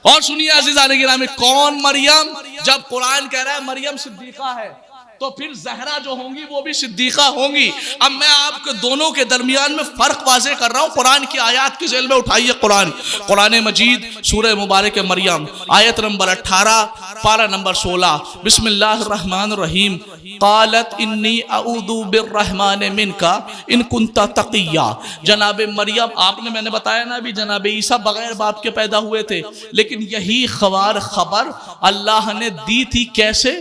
और सुनिए अज़ीज़ान गिरामी, कौन मरियम? जब कुरान कह रहा है मरियम सिद्दीक़ा है, तो फिर ज़हरा जो होंगी वो भी सिद्दीक़ा होंगी। अब मैं आपके दोनों के दरमियान में फ़र्क वाज़े कर रहा हूँ। कुरान की आयत की जेल में उठाइए कुरान मजीद सूरह मुबारक मरियम आयत नंबर 18 पारा नंबर 16। बिस्मिल्लाहिर्रहमानिर्रहीम। क़ालत इन्नी अऊज़ु बिर्रहमानि मिनका इन कुंता तक़िया। जनाब मरियम, आपने, मैंने बताया ना अभी, जनाब ईसा बगैर बाप के पैदा हुए थे, लेकिन यही खबर अल्लाह ने दी थी। कैसे?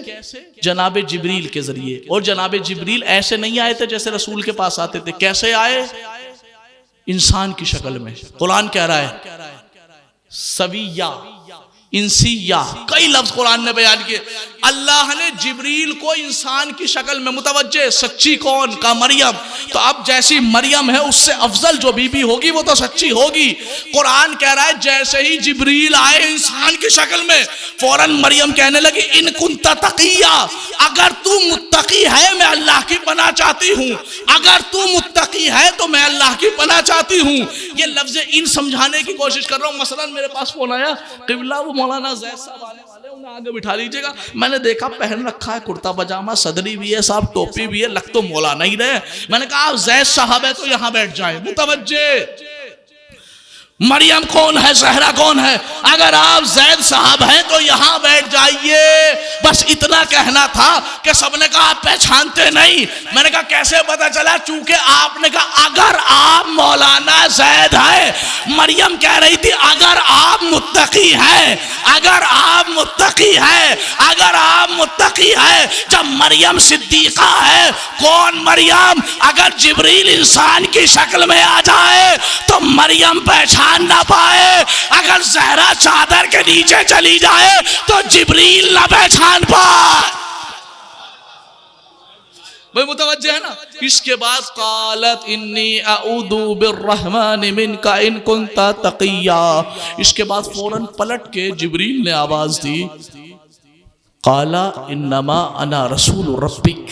जनाब जिब्रील के जरिए। और जनाब जिब्रील ऐसे नहीं आए थे जैसे रसूल के पास आते थे। कैसे आए? इंसान की शक्ल में। कुरान कह रहा है सविया, इंसिया, कई लफ्ज कुरान ने बयान किए। अल्लाह ने जिब्रील को इंसान की शक्ल में मुतवज्जे। सच्ची कौन? का मरियम। तो अब जैसी मरियम है उससे अफजल जो बीबी होगी वो तो सच्ची होगी। कुरान कह रहा है जैसे ही जिब्रील आए इंसान की शक्ल में, फौरन मरियम कहने लगी इन कुंता तकिया, अगर तू मुत्तकी है मैं अल्लाह की पनाह चाहती हूँ, अगर तू मुत्तकी है तो मैं अल्लाह की पनाह चाहती हूँ। ये लफ्ज इन समझाने की कोशिश कर रहा हूँ। मसलन मेरे पास फोन आया, क़िबला वो मौलाना ज़ैद साहब आने वाले, उन्हें आगे बिठा लीजिएगा। मैंने देखा पहन रखा है कुर्ता पजामा, सदरी भी है साहब, टोपी भी है, लग तो मौलाना ही रहे। मैंने कहा आप ज़ैद साहब है तो यहाँ बैठ जाए। मुतवज्जे। मरियम कौन है? ज़हरा कौन है? अगर आप ज़ैद साहब हैं तो यहाँ बैठ जाइए। बस इतना कहना था कि सबने कहा आप पहचानते नहीं। मैंने कहा कैसे पता चला? चूंकि आपने कहा अगर आप मौलाना ज़ैद हैं, मरियम कह रही थी अगर आप मुत्तकी हैं, अगर आप मुत्तकी हैं, अगर आप मुत्तकी हैं, जब मरियम सिद्दीका है, कौन मरियम? अगर जिब्रील इंसान की शक्ल में आ जाए तो मरियम पहचान ना पाए, अगर ज़हरा चादर के नीचे चली जाए तो जिब्रील ना पहचान पाए। भाई मुतवज्जे है ना। इसके बाद कालत इन्नी अऊदु बिर्रहमानि मिनका इन कुंता तकिया। इसके बाद फौरन पलट के जिब्रील ने आवाज दी, काला इन्नमा अना रसूल रब्बिक,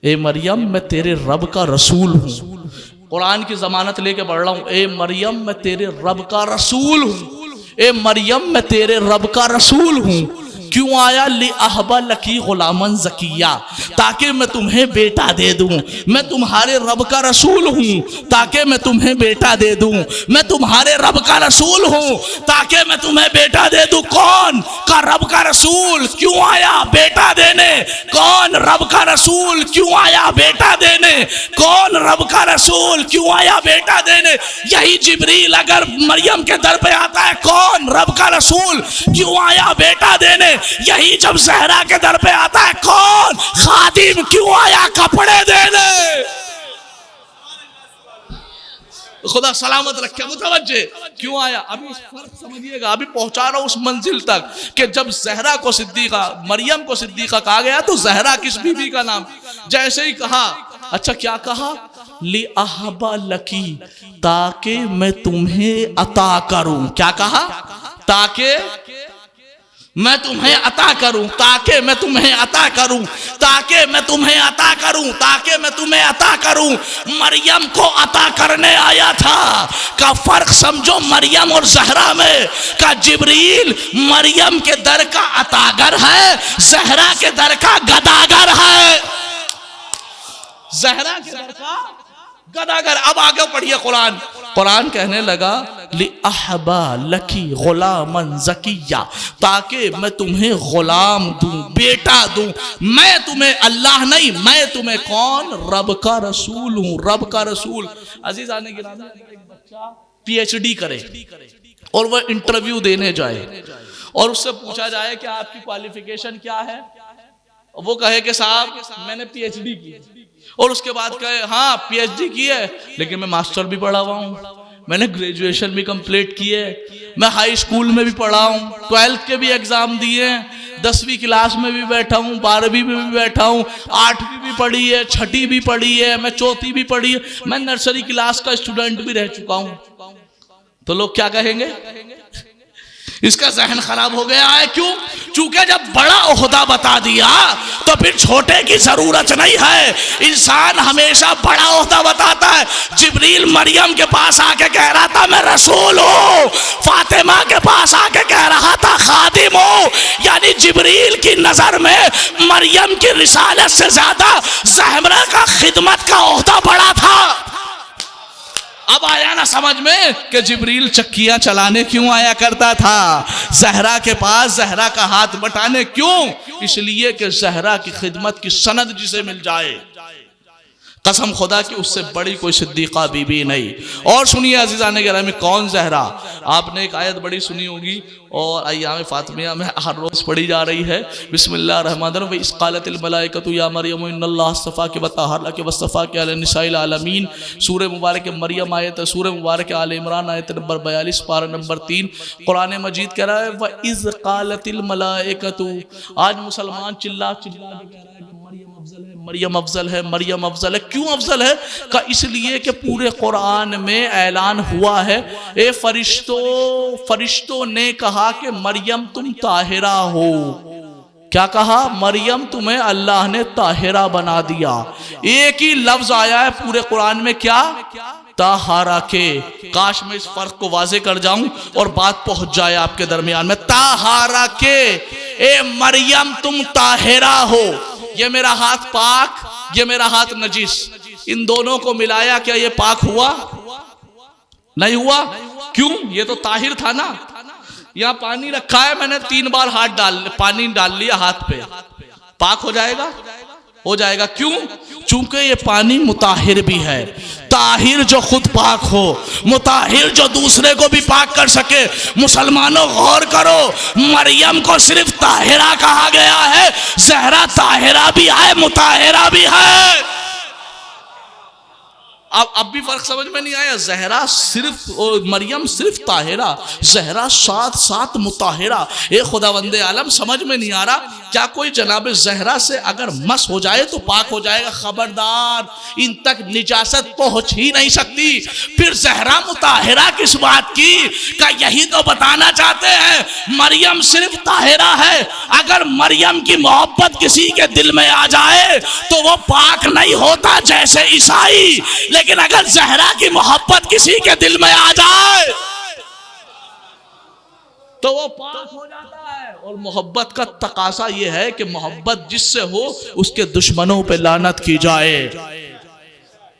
ए मरियम मैं तेरे रब का रसूल हूँ। कुरान की जमानत लेके बढ़ रहा हूँ, ए मरियम मैं तेरे रब का रसूल हूँ, ए मरियम मैं तेरे रब का रसूल हूँ। क्यों आया? लि अहबा लकी गुलामन ज़किया, ताकि मैं तुम्हें बेटा दे दूं। मैं तुम्हारे रब का रसूल हूँ ताकि मैं तुम्हें बेटा दे दूं। मैं तुम्हारे रब का रसूल हूँ ताकि मैं तुम्हें बेटा दे दूं। कौन का रब का रसूल? क्यों आया? बेटा देने। कौन रब का रसूल? क्यों आया? बेटा देने। कौन रब का रसूल? क्यों आया? बेटा देने। यही जिब्रील अगर मरियम के दर पे आता है, कौन रब का रसूल? क्यों आया? बेटा देने। यही जब ज़हरा के दर पे आता है, कौन खादिम? क्यों आया? कपड़े देने। खुदा सलामत रखे। मुतवज्जे क्यों आया? अभी फर्क समझिएगा, अभी पहुंचा रहा हूं उस मंजिल तक कि जब ज़हरा को सिद्दीका, मरियम को सिद्दीका कहा गया तो ज़हरा किस बीबी का नाम? जैसे ही कहा, अच्छा क्या कहा? लि अहबा लकी, ताकि मैं तुम्हें अता करूं। क्या कहा? ताकि मैं तुम्हें अता करूं, ताकि मैं तुम्हें अता करूं, ताकि मैं तुम्हें अता करूं, ताकि मैं तुम्हें अता करूं। मरियम को अता करने आया था। का फर्क समझो मरियम और ज़हरा में। का जिब्रील मरियम के दर का अतागर है, ज़हरा के दर का गदागर है। ज़हरा के दर का गदागर। अब आगे पढ़िए कुरान। कुरान कहने लगा लि अहबा लकी गुलामन ज़किया, ताकि मैं तुम्हें गुलाम दूं, बेटा दूं। मैं तुम्हें अल्लाह नहीं, मैं तुम्हें कौन? रब का रसूल हूं, रब का रसूल। अजीज आने की एक बच्चा PhD करे और वह इंटरव्यू देने जाए और उससे पूछा जाए कि आपकी क्वालिफिकेशन क्या है, वो कहे कि साहब मैंने PhD की, और उसके बाद कहे हाँ PhD की है लेकिन मैं मास्टर भी पढ़ा हुआ हूँ, मैंने ग्रेजुएशन भी कंप्लीट की है, मैं हाई स्कूल में भी पढ़ा हूँ, 12th के भी एग्जाम दिए हैं, 10वीं क्लास में भी बैठा हूँ, 12वीं में भी बैठा हूँ, 8वीं भी पढ़ी है, 6ठी भी पढ़ी है, मैं 4थी भी पढ़ी है, मैं नर्सरी क्लास का स्टूडेंट भी रह चुका हूँ। तो लोग क्या कहेंगे? इसका जहन खराब हो गया है। क्यों? चूंकि जब बड़ा ओहदा बता दिया तो फिर छोटे की जरूरत नहीं है। इंसान हमेशा बड़ा ओहदा बताता है। जिब्रील मरियम के पास आके कह रहा था मैं रसूल हूँ, फातिमा के पास आके कह रहा था खादिम हूँ। यानी जिब्रील की नजर में मरियम की रिसालत से ज्यादा ज़हरा का खिदमत का ओहदा बड़ा था। अब आया ना समझ में कि जिब्रील चक्कियां चलाने क्यों आया करता था ज़हरा के पास, ज़हरा का हाथ बटाने। क्यों? इसलिए कि ज़हरा की खिदमत की सनद जिसे मिल जाए, कसम खुदा की उससे बड़ी कोई सिद्दीक़ा बीबी नहीं। और सुनिए अज़ीज़ाने गिरामी, कौन ज़हरा? आपने एक आयत बड़ी सुनी होगी और अय्याम फ़ातिमिया में हर रोज़ पढ़ी जा रही है। बिस्मिल्लाहिर्रहमानिर्रहीम। इस क़ालतिल मलाइकतु या मरियम इन्नल्लाह अस्तफ़ाकी व तहरकी व अस्तफ़ाकी अला निसाइल आलमीन। सूरह मुबारक मरियम आयत, सूरह मुबारक आल इमरान आयत नंबर 42 पारा नंबर 3। कुरान मजीद कह रहा है व इज़ क़ालतिल मलाइकतु। आज मुसलमान चिल्ला चिल्ला के कह रहा है कि मरियम अफजल है, मरियम अफजल है, मरियम अफजल है। क्यों अफजल है? का इसलिए कि पूरे कुरान में ऐलान हुआ है, ए फरिश्तों ने कहा कि मरियम तुम ताहिरा हो। क्या कहा? मरियम तुम्हें अल्लाह ने ताहिरा बना दिया। एक ही लफ्ज आया है पूरे कुरान में, क्या? ताहारा के। काश मैं इस फर्क को वाजे कर जाऊं और बात पहुंच जाए आपके दरमियान में। ताहारा के, ए मरियम तुम ताहिरा हो। ये मेरा हाथ पाक, ये मेरा हाथ नजीस, इन दोनों को मिलाया, क्या ये पाक हुआ? नहीं हुआ। क्यों? ये तो ताहिर था ना। यहाँ पानी रखा है, मैंने 3 बार पानी डाल लिया हाथ पे, पाक हो जाएगा? हो जाएगा। क्यों? चूंकि ये पानी मुताहिर भी है। ताहिर जो खुद पाक हो, मुताहिर जो दूसरे को भी पाक कर सके। मुसलमानों गौर करो, मरियम को सिर्फ ताहिरा कहा गया है, ज़हरा ताहिरा भी है, मुताहिरा भी है। अब भी फर्क समझ में नहीं आया? ज़हरा सिर्फ और मरियम सिर्फ ताहिरा, ज़हरा साथ साथ मुताहिरा। ए खुदावंदे आलम, समझ में नहीं आ रहा क्या कोई जनाब ज़हरा से अगर मस हो जाए तो पाक हो जाएगा? खबरदार, इन तक निजासत पहुंच ही नहीं सकती। फिर ज़हरा मुताहिरा किस बात की? का यही तो बताना चाहते हैं मरियम सिर्फ ताहिरा है। अगर मरियम की मोहब्बत किसी के दिल में आ जाए तो वो पाक नहीं होता जैसे ईसाई, लेकिन अगर ज़हरा की मोहब्बत किसी के दिल में आ जाए तो वो पाक हो जाता है। और मोहब्बत का तकाजा ये है कि मोहब्बत जिससे हो उसके दुश्मनों पे लानत की जाए,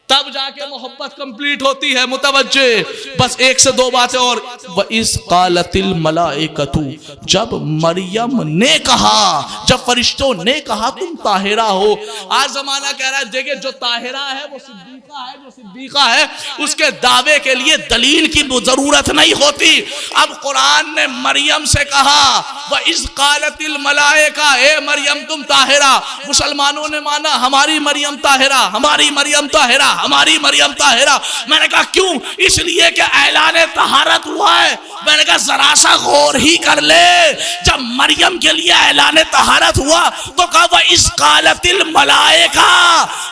तब जाके मोहब्बत कंप्लीट होती है। मुतवज्जे, बस एक से दो बातें और। व इस कालतिल मलाइकतु, जब मरियम ने कहा, जब फरिश्तों ने कहा तुम ताहिरा हो। आज जमाना कह रहा है देखिए जो ताहिरा है वो सिद्दीका है, जो सिद्दीका है उसके दावे के लिए दलील की जरूरत नहीं होती। अब कुरान ने मरियम से कहा व इस कालतिल मलाइका, ए मरियम तुम ताहिरा। मुसलमानों ने माना हमारी मरियम ताहिरा, हमारी मरियम ताहिरा, हमारी मरियम ताहिरा। मैंने कहा क्यों? इसलिए कि ऐलान तहारत हुआ है। मैंने कहा जरा सा गौर ही कर ले, जब मरियम के लिए ऐलान तहारत हुआ तो कहा वह इस कालतिल मलाइका,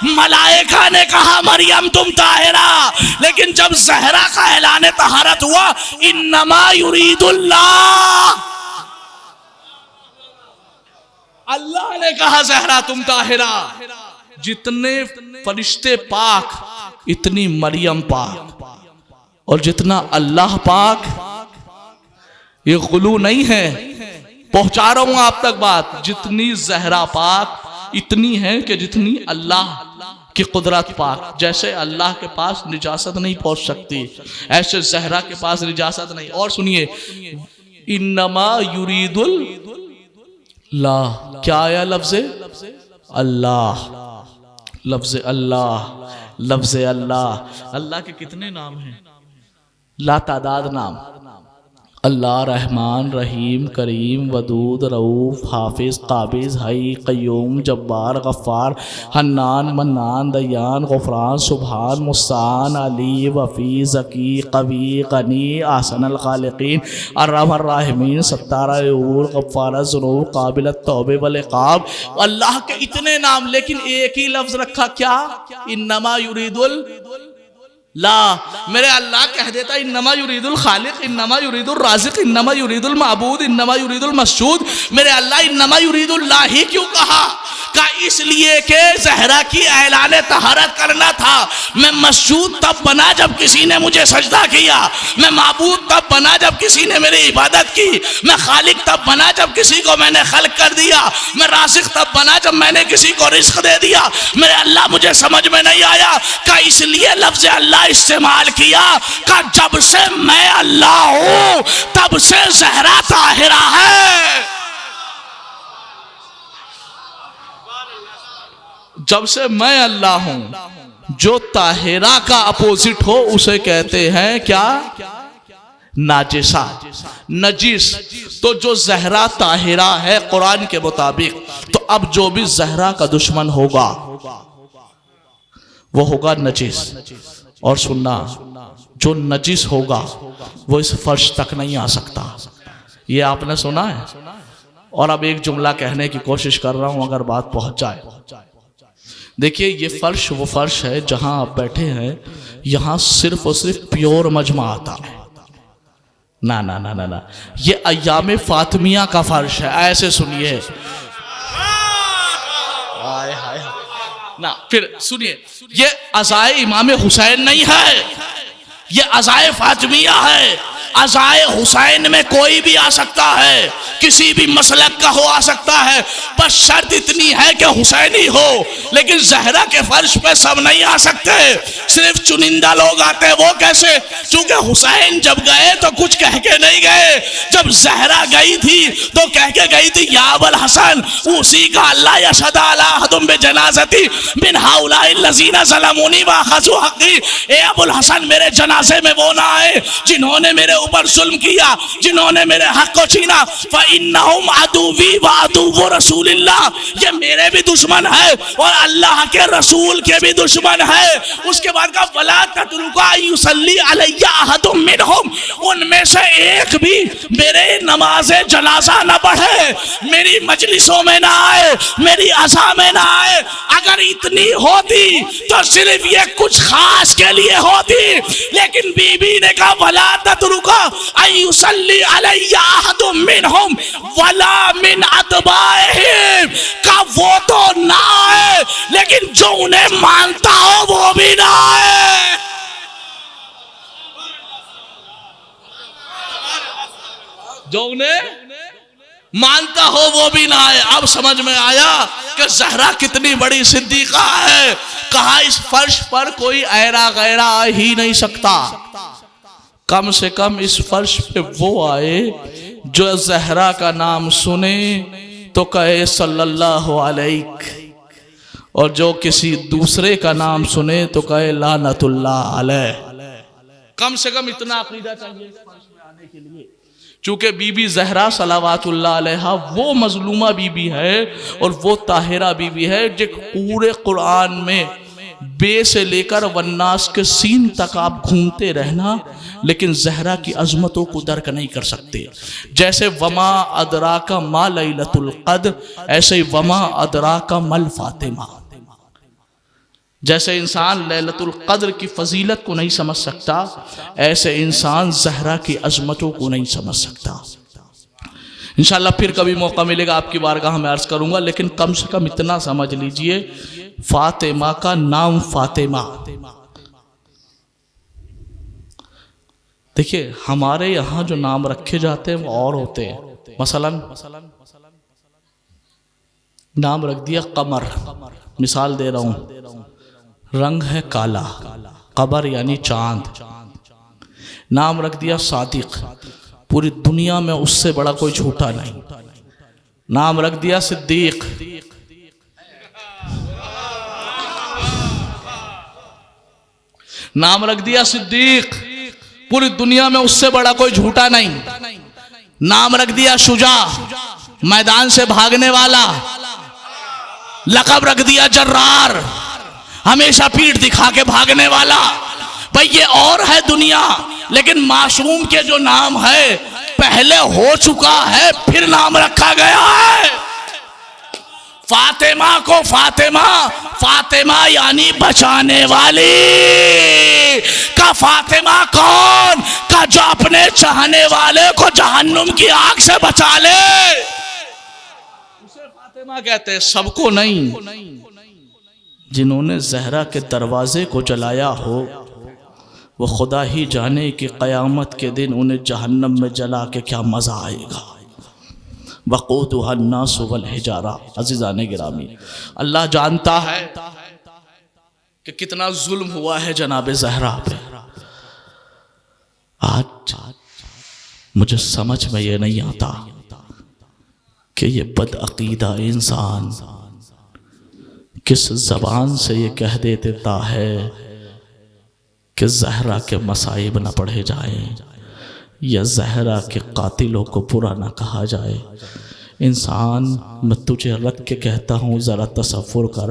मलाइका ने कहा मरियम तुम ताहिरा। लेकिन जब ज़हरा का ऐलान तहारत हुआ, इन्नमा युरीदुल्लाह, अल्लाह ने कहा ज़हरा तुम ताहिरा। जितने फरिश्ते पाक इतनी मरियम पाक, और जितना अल्लाह पाक, ये गुलू नहीं है, पहुंचा रहा हूं आप तक बात। जितनी ज़हरा पाक इतनी है कि जितनी अल्लाह की कुदरत पाक। जैसे अल्लाह के पास निजासत नहीं पहुंच सकती, ऐसे ज़हरा के पास निजासत नहीं। और सुनिए, इन्नमा युरीदुल ला, क्या आया लफ्ज़े अल्लाह, लफ्ज़ अल्लाह, लफ्ज़ अल्लाह। अल्लाह के कितने नाम हैं? लातादाद नाम। अल्लाह रहमान रहीम करीम वदूद रऊफ हाफिज काबिज हई क़य्यूम जब्बार गफ़्फ़ार हन्नान मन्नान दयान गुफ़रान सुबहान मुस्तान अली वफ़ी ज़की कवी गनी आसनल ख़ालिक़ीन अर्रहमर राहिमीन सत्तार गफ़्फ़ार ज़ुनूब काबिल तौबे वल इक़ाब। अल्लाह के इतने नाम, लेकिन एक ही लफ्ज़ रखा, क्या? इन्नमा युरीदुल ला। मेरे अल्लाह कह देता इन्नमा युरीदुल खालिक, इन्नमा युरीदुल राज़िक, इन्नमा युरीदुल माबूद, इन्नमा युरीदुल मस्जूद। मेरे अल्लाह इन्नमा युरीदुल ला ही क्यों कहा? का इसलिए कि ज़हरा की ऐलान तहारत करना था। मैं मस्जूद तब बना जब किसी ने मुझे सजदा किया, मैं माबूद तब बना जब किसी ने मेरी इबादत की, मैं खालिक तब बना जब किसी को मैंने खल्क कर दिया, मैं राज़िक तब बना जब मैंने किसी को रिज़्क़ दे दिया। मेरे अल्लाह मुझे समझ में नहीं आया का इसलिए लफ्ज़ अल्लाह इस्तेमाल किया का जब से मैं अल्लाह हूं तब से ज़हरा ताहिरा है। जब से मैं अल्लाह हूं, जो ताहिरा का अपोजिट हो उसे कहते हैं क्या? नाजिसा, नजीस। तो जो ज़हरा ताहिरा है कुरान के मुताबिक, तो अब जो भी ज़हरा का दुश्मन होगा वो होगा नजीस। और सुनना, जो नजीस होगा वो इस फर्श तक नहीं आ सकता। ये आपने सुना है? और अब एक जुमला कहने की कोशिश कर रहा हूं, अगर बात पहुंच जाए। देखिए, ये फर्श वो फर्श है जहां आप बैठे हैं, यहां सिर्फ और सिर्फ प्योर मजमा आता है। ना ना ना ना ना, ये अय्याम फातिमिया का फर्श है। ऐसे सुनिए, हाय हाय ना, फिर सुनिए, ये अज़ाए इमाम हुसैन नहीं है, ये अज़ाए फातिमिया है। अज़ाए हुसैन में कोई भी आ सकता है, किसी भी मसलक का हो आ सकता है, बस शर्त इतनी है कि हुसैनी हो। लेकिन जहरा के फर्श पे सब नहीं आ सकते, सिर्फ चुनिंदा लोग आते हैं। वो कैसे? क्योंकि हुसैन जब गए तो कुछ कह के नहीं गए, जब जहरा गई थी तो कह के गई थी, या अबुल हसन उसी का अल्लाह यशहद अला अहदुम बिजनाज़ती मिन हाउलाइल लज़ीना ज़लमूनी व अख़ज़ू हक़्क़ी। ए अबुल हसन, मेरे जनाजे में वो ना आए जिन्होंने मेरे ऊपर जुल्म किया, जिन्होंने मेरे हक को छीना। फ़इन्नहुम अदुव्वी व अदुव्वु रसूलिल्लाह, ये मेरे भी दुश्मन है और अल्लाह के रसूल के भी दुश्मन है। उसके बाद का वला ततरुका युसल्ली अलैया अहदुम मिनहुम, उनमें से एक भी मेरे नमाज़े जनाजा न पढ़े, मेरी मजलिसों में ना आए, मेरी अज़ा में ना आए। अगर इतनी होती तो सिर्फ ये कुछ खास के लिए होती, लेकिन बीबी ने कहा वला ततरुका अयुसल्ली अलैया अहदुम मिनहुम वला मिन अतबाइहिम, का वो तो ना आए लेकिन जो उन्हें मानता हो वो भी ना आए। जो उन्हें मानता हो वो भी ना आए। अब समझ में आया कि जहरा कितनी बड़ी सिद्दीका है। कहा इस फर्श पर कोई ऐरा गैरा आ ही नहीं सकता, कम से कम इस फर्श पे वो आए जो जहरा का नाम सुने तो कहे सल्लल्लाहु अलैहि, और जो किसी दूसरे का नाम सुने तो कहे लानतुल्लाह अलैह। कम से कम इतना अकीदा चाहिए इस फर्श में आने के लिए। चूंकि बीबी जहरा सलावातुल्लाह अलैहा वो मजलूमा बीबी है और वो ताहिरा बीबी है जो पूरे कुरान में बे से लेकर वन्नास के सीन तक आप घूमते रहना, लेकिन जहरा की अजमतों को दर्क नहीं कर सकते। जैसे वमा अदराका मा लैलतुल क़द्र, ऐसे ही वमा अदराका मल फातिमा। जैसे इंसान लैलतुल क़द्र की फजीलत को नहीं समझ सकता, ऐसे इंसान जहरा की अजमतों को नहीं समझ सकता। इंशाअल्लाह फिर कभी मौका मिलेगा आपकी बारगाह में अर्ज करूंगा, लेकिन कम से कम इतना समझ लीजिए, फातिमा का नाम फातिमा। देखिए हमारे यहाँ जो नाम रखे जाते हैं वो और होते हैं। मसलन नाम रख दिया कमर, मिसाल दे रहा हूं, रंग है काला, कबर यानी चांद। नाम रख दिया सादिक, पूरी दुनिया में उससे बड़ा कोई झूठा नहीं। नाम रख दिया सिद्दीक, नाम रख दिया सिद्दीक, पूरी दुनिया में उससे बड़ा कोई झूठा नहीं। नाम रख दिया शुजा, मैदान से भागने वाला। लक़ब रख दिया जर्रार, हमेशा पीठ दिखा के भागने वाला। भाई ये और है दुनिया, लेकिन मासूम के जो नाम है पहले हो चुका है, फिर नाम रखा गया है। फातिमा को फातिमा, फातिमा यानी बचाने वाली। का फातिमा कौन? का जो अपने चाहने वाले को जहन्नुम की आग से बचा ले, उसे फातिमा कहते हैं, सबको नहीं। जिन्होंने जहरा के दरवाजे को जलाया हो वो खुदा ही जाने कि क़यामत के दिन उन्हें जहन्नम में जला के क्या मज़ा आएगा। वक़ूदुहा अन्नास वल हिजारा। अज़ीज़ाने गिरामी, अल्लाह जानता है कि कितना जुल्म हुआ है जनाब ज़हरा पे। आज मुझे समझ में ये नहीं आता कि ये बदअक़ीदा इंसान किस ज़बान से ये कह देता है कि ज़हरा के मसाइब न पढ़े जाएं या ज़हरा के कातिलों को बुरा ना कहा जाए। इंसान, मैं तुझे रख के कहता हूँ ज़रा तसव्वुर कर,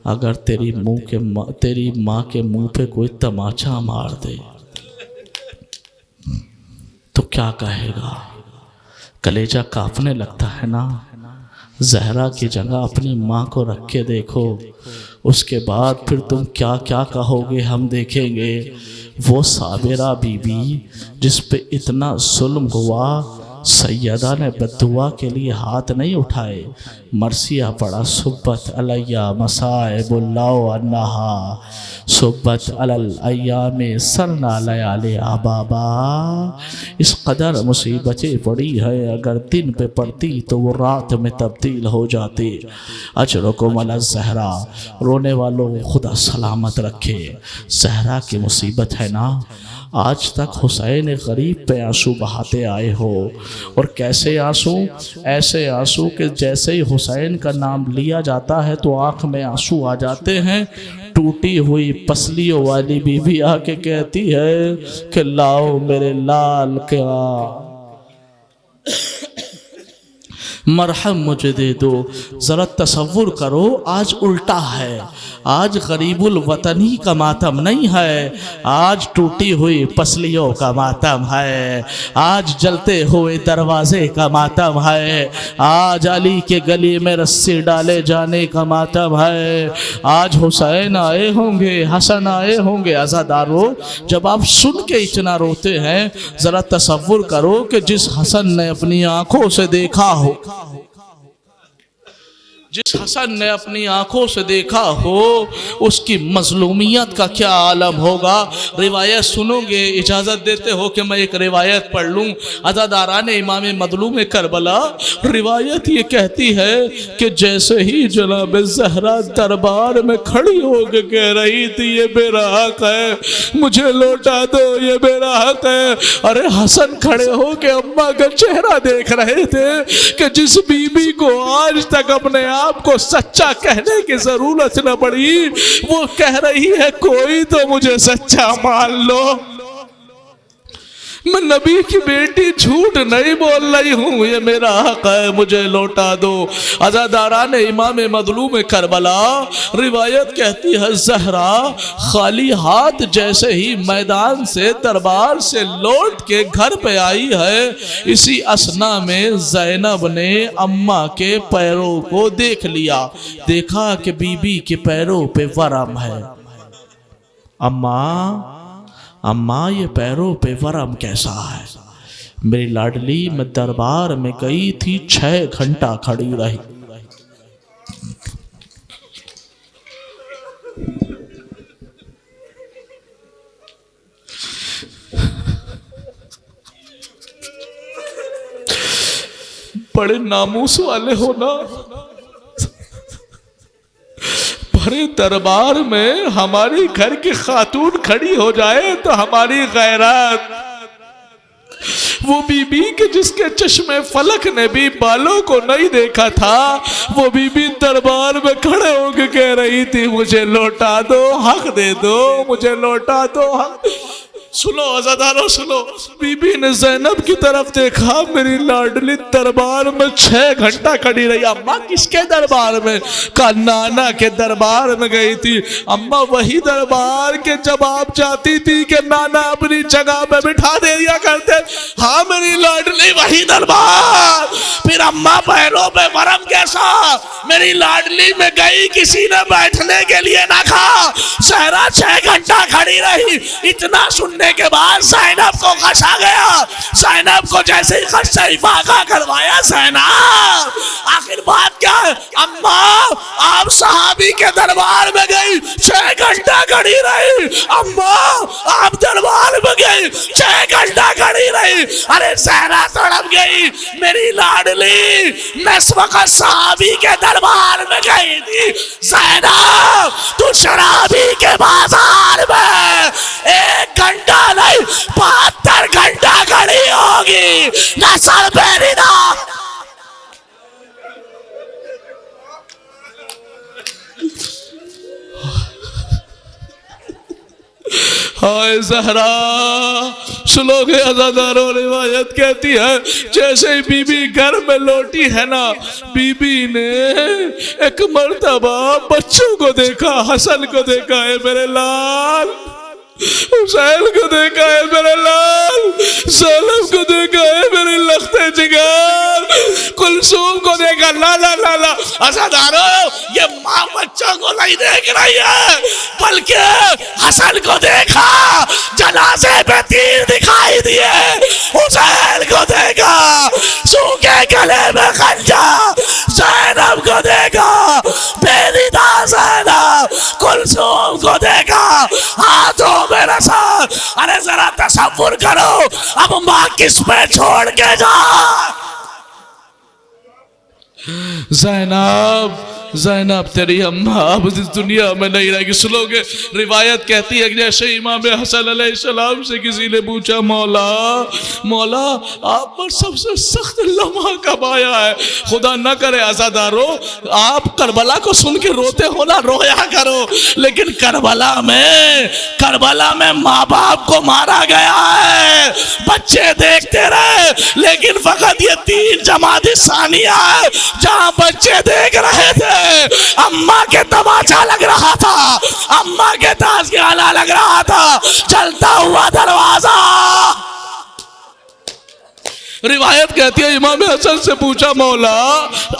अगर तेरी माँ के मुंह पे कोई तमाचा मार दे तो क्या कहेगा? कलेजा कांपने लगता है ना। ज़हरा की जगह अपनी माँ को रख के देखो, उसके बाद फिर तुम क्या क्या कहोगे हम देखेंगे। वो साबिरा बीबी जिस पे इतना जुल्म हुआ, सैयदा ने बद्दुआ के लिए हाथ नहीं उठाए, मरसिया पड़ा सुब्बत अलैया मसाइबुल्लाह अन्नहा सुब्बत अलल अय्याम सरना लयाले आबाबा। इस कदर मुसीबतें पड़ी है, अगर दिन पे पड़ती तो वो रात में तब्दील हो जाती। अजरकुम अला ज़हरा, रोने वालों खुदा सलामत रखे। ज़हरा की मुसीबत है ना, आज तक हुसैन गरीब पे आंसू बहाते आए हो। और कैसे आंसू? ऐसे आंसू कि जैसे ही हुसैन का नाम लिया जाता है तो आँख में आंसू आ जाते हैं। टूटी हुई पसलियों वाली बीवी आके कहती है कि लाओ मेरे लाल का मरहम मुझे दे दो। ज़रा तसव्वुर करो, आज उल्टा है। आज गरीबुल वतनी का मातम नहीं है, आज टूटी हुई पसलियों का मातम है। आज जलते हुए दरवाजे का मातम है। आज अली के गली में रस्सी डाले जाने का मातम है। आज हुसैन आए होंगे, हसन आए होंगे। अज़ादारो, जब आप सुन के इतना रोते हैं, ज़रा तसव्वुर करो कि जिस हसन ने अपनी आंखों से देखा हो, जिस हसन ने अपनी आंखों से देखा हो, उसकी मजलूमियत का क्या आलम होगा। रिवायत सुनोगे, इजाज़त देते हो कि मैं एक रिवायत पढ़ लूँ। अज़ादारान इमाम मज़लूम करबला, रिवायत ये कहती है कि जैसे ही जनाब ज़हरा दरबार में खड़ी होकर कह रही थी ये मेरा हक है, मुझे लौटा दो, ये मेरा हक है। अरे हसन खड़े हो के अम्मा का चेहरा देख रहे थे कि जिस बीबी को आज तक अपने आपको सच्चा कहने की जरूरत न पड़ी, वो कह रही है कोई तो मुझे सच्चा मान लो। मैं नबी की बेटी झूठ नहीं बोल रही हूँ, ये मेरा हक है, मुझे लौटा दो। अज़ादारान इमाम मज़लूम करबला, रिवायत कहती है ज़हरा खाली हाथ जैसे ही मैदान से दरबार से लौट के घर पे आई है, इसी असना में ज़ैनब ने अम्मा के पैरों को देख लिया। देखा कि बीबी के पैरों पे वरम है। अम्मा ये पैरों पे वरम कैसा है? मेरी लाडली मैं दरबार में गई थी, 6 घंटा खड़ी रही। बड़े नामूस वाले हो ना, भरे दरबार में हमारी घर की खातून खड़ी हो जाए तो हमारी गैरत। वो बीबी के जिसके चश्मे फलक ने भी बालों को नहीं देखा था, वो बीबी दरबार में खड़े होकर कह रही थी मुझे लौटा दो, हक दे दो, मुझे लौटा दो, हक। सुनो अज़ादारो सुनो, बीबी ने ज़ैनब की तरफ देखा, मेरी लाडली दरबार में 6 घंटा खड़ी रही। अम्मा किसके दरबार में? का नाना के दरबार में गई थी। अम्मा वही दरबार के जब आप जाती थी कि नाना अपनी जगह पे बिठा दे दिया करते। हाँ मेरी लाडली वही दरबार। फिर अम्मा पैरों पे वरम कैसा? मेरी लाडली में गई, किसी ने बैठने के लिए ना कहा, सहरा 6 घंटा खड़ी रही। इतना सुनने के बाद ज़ैनब को कसा गया। ज़ैनब को जैसे ही कसा इफाका करवाया, ज़ैनब आखिर बात क्या है? अम्मा आप सहाबी के दरबार में गई, 6 घंटा खड़ी रही। अम्मा आप दरबार में गई, 6 घंटा खड़ी रही। अरे ज़हरा तड़प गई, मेरी लाडली मैं इस वक्त सहाबी के दरबार में गई थी। ज़ैनब तू शराबी के बाजार में 1 घंटा नहीं 72 घंटा खड़ी होगी, ना सर पे ना। हाय ज़हरा सुनोगे अज़ादारो, रिवायत कहती है जैसे ही बीबी घर में लौटी है ना, बीबी ने एक मर्तबा बच्चों को देखा, हसन को देखा है मेरे लाल, हुसैन को देखा है मेरे लाल, ज़ैनब को देखा है मेरे लख्ते जिगर, कुलसूम को देखा। ला ला ला ला अज़ादारो, ये माँ बच्चों को नहीं देख रही है, बल्कि हसन को देखा, जनाजे पे तीर दिखाई दिए, हुसैन को देखा, गले में खंजर ज़ैनब को देखा, बेरिदा ज़ैनब कुलसूम को देखा, हाथों में रसा। अरे जरा तसव्वुर करो, अब माँ किस पे छोड़ के जा। ज़ैनब, ज़ैनब तेरी अम्मा अब इस दुनिया में नहीं रहेगी। सुनोगे, रिवायत कहती है कि जैसे इमाम हसन अलैहिस्सलाम से किसी ने पूछा, मौला मौला आप पर सबसे सख्त लम्हा कब आया है? खुदा न करे आज़ादारो, आप करबला को सुन के रोते हो ना, रोया करो, लेकिन करबला में माँ बाप को मारा गया है, बच्चे देखते रहे, लेकिन फकत ये 3 जमाती सानिया है जहाँ बच्चे देख रहे थे। अम्मा के तमाचा लग रहा था, अम्मा के ताश के आला लग रहा था, चलता हुआ दरवाजा। रिवायत कहती है इमाम हसन से पूछा, मौला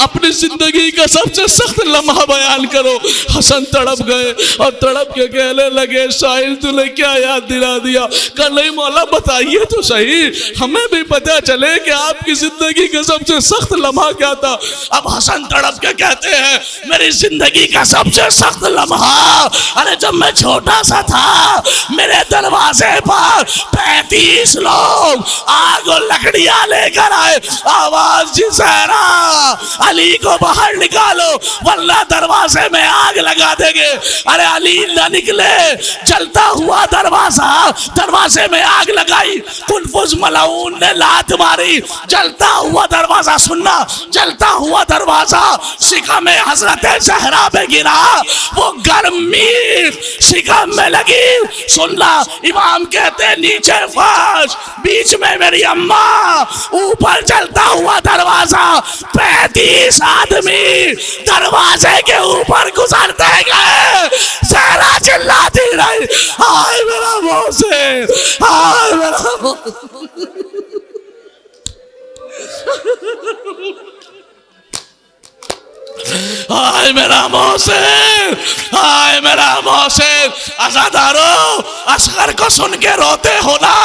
अपनी जिंदगी का सबसे सख्त लम्हा बयान करो। हसन तड़प गए और तड़प के कहने लगे, साहिल तूने क्या याद दिला दिया? कहा नहीं मौला बताइए तो सही, हमें भी पता चले कि आपकी जिंदगी का सबसे सख्त लम्हा क्या था। अब हसन तड़प के कहते हैं, मेरी जिंदगी का सबसे सख्त लम्हा, अरे जब मैं छोटा सा था, मेरे दरवाजे पर 35 लोग आग और लकड़ियां लेकर आए, आवाज जी ज़हरा अली को बाहर निकालो वरना दरवाजे में आग लगा देंगे। अरे अली न निकले, चलता हुआ दरवाजे में आग लगाई, कुनफुज मलाऊन ने लात मारी, जलता हुआ दरवाजा, सुनना, जलता हुआ दरवाजा शिकम में हजरत ज़हरा पे गिरा, वो गर्मी शिकम में लगी। सुनना, इमाम कहते नीचे फर्श, बीच में मेरी अम्मा, ऊपर चलता हुआ दरवाजा, 35 आदमी दरवाजे के ऊपर गुजरते गए। ज़हरा चिल्लाती रही, हाय मेरा मोहसिन, हाय मेरा हाय मेरा मोहसिन, हाय मेरा मोहसिन। अज़ादारो, असगर को सुन के रोते हो ना,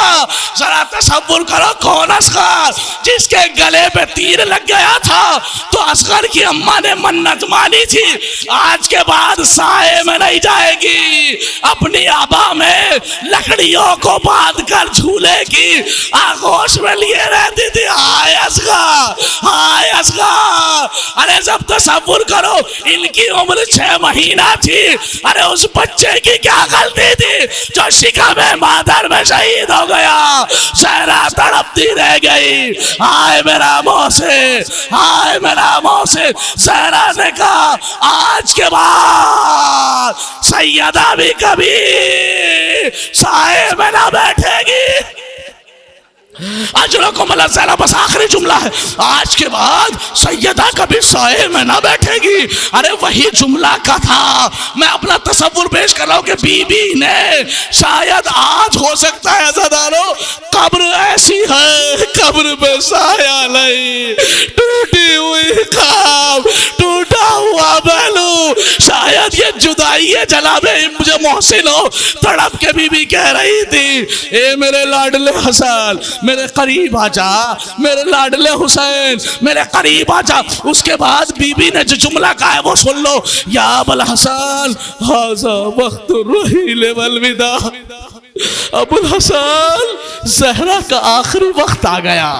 जरा तसव्वुर करो कौन असगर जिसके गले पे तीर लग गया था, तो असगर की अम्मा ने मन्नत मानी थी, आज के बाद साए में नहीं जाएगी, अपनी आबा में लकड़ियों को बांध कर झूले की आगोश में लिए रहती थी। हाय असगर, हाय असगर। अरे जब तसव्वुर करो, इनकी उम्र 6 महीना थी, अरे उस बच्चे की क्या गलती थी जो शिकम मादर में शहीद हो गया। ज़हरा तड़पती रह गई, हाय मेरा मोहसिन, हाय मेरा मोहसिन। ज़हरा ने कहा, आज के बाद सैयदा भी कभी साए में ना बैठेगी। अजरकुम अला ज़हरा, बस आखिरी जुमला है, आज के बाद सैयदा कभी साए में ना बैठेगी। अरे वही जुमला का था, मैं अपना तसव्वुर पेश कर रहा हूँ कि बीबी ने शायद आज हो सकता है अज़ादारो, कब्र ऐसी है, कब्र में साया नहीं, टूटी हुई ख्वाब, टूटा हुआ पहलू, शायद ये जुदाई है जनाबे मुझे मोहसिन हो। तड़प के बीबी कह रही थी, ए मेरे लाडले हसन, मेरे करीब आजा, मेरे लाडले हुसैन, मेरे करीब आजा। उसके बाद बीबी ने जो जुमला कहा है वो सुन लो, या अबुल हसन हाज़ा वक़्तुर रहील वल विदा। अबुल हसन, ज़हरा का आखिरी वक्त आ गया।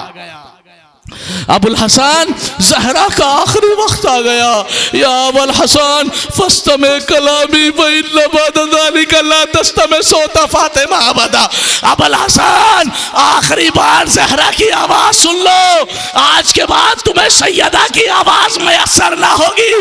अबुल हसन, ज़हरा का आखिरी वक्त आ गया। या अबुल हसन फस्तमे कलामी वइन्ना बअद ज़ालिका ला तस्तमे सोता फातिमा अबदा। अबुल हसन, आखिरी बार ज़हरा की आवाज सुन लो, आज के बाद तुम्हें सैयदा की आवाज मयस्सर ना होगी।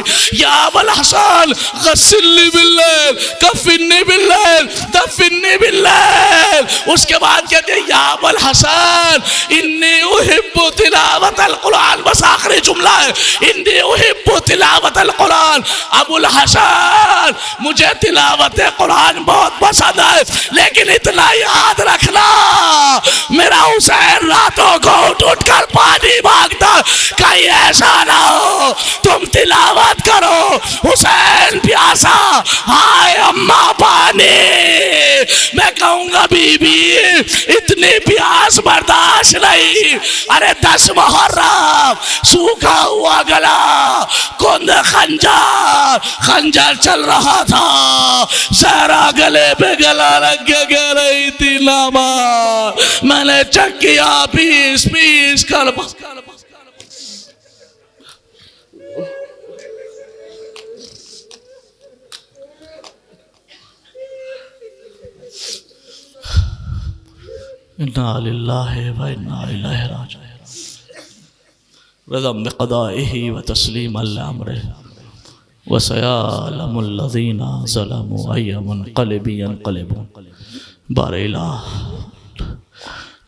या अबुल हसन गस्सिल्नी बिल्लैल कफ़िन्नी बिल्लैल दफ़िन्नी बिल्लैल। उसके बाद कहते हैं, या अबुल हसन इन्नी उहिब्बु तिलावतल कुरान, बस आखिरी जुमला है, इन्नी उहिब्बु तिलावतल कुरान। अबुल हसन, मुझे तिलावत कुरान बहुत पसंद है, लेकिन इतना याद रखना, मेरा हुसैन रातों को उठ उठ कर पानी मांगता, कहीं ऐसा ना हो तुम तिलावत करो, हुसैन प्यासा, हाय अम्मा पानी, मैं कहूँगा बीबी इतनी प्यास बर्दाश्त नहीं। अरे 10 मुहर्रम सूखा हुआ गला, कुंद खंजर चल रहा था, जहरा गले पे गला लग के कह रही थी नामा, मैंने चक्किया पीस पीस कर इन्ना लिल्लाहि व इन्ना इलैहि राजिऊन। रज़म बिक़दाइही व तस्लीम अल-अम्रिही व सयअलमुल लज़ीना ज़लमू अय्या मुनक़लिबिन यनक़लिबून। बारे इलाह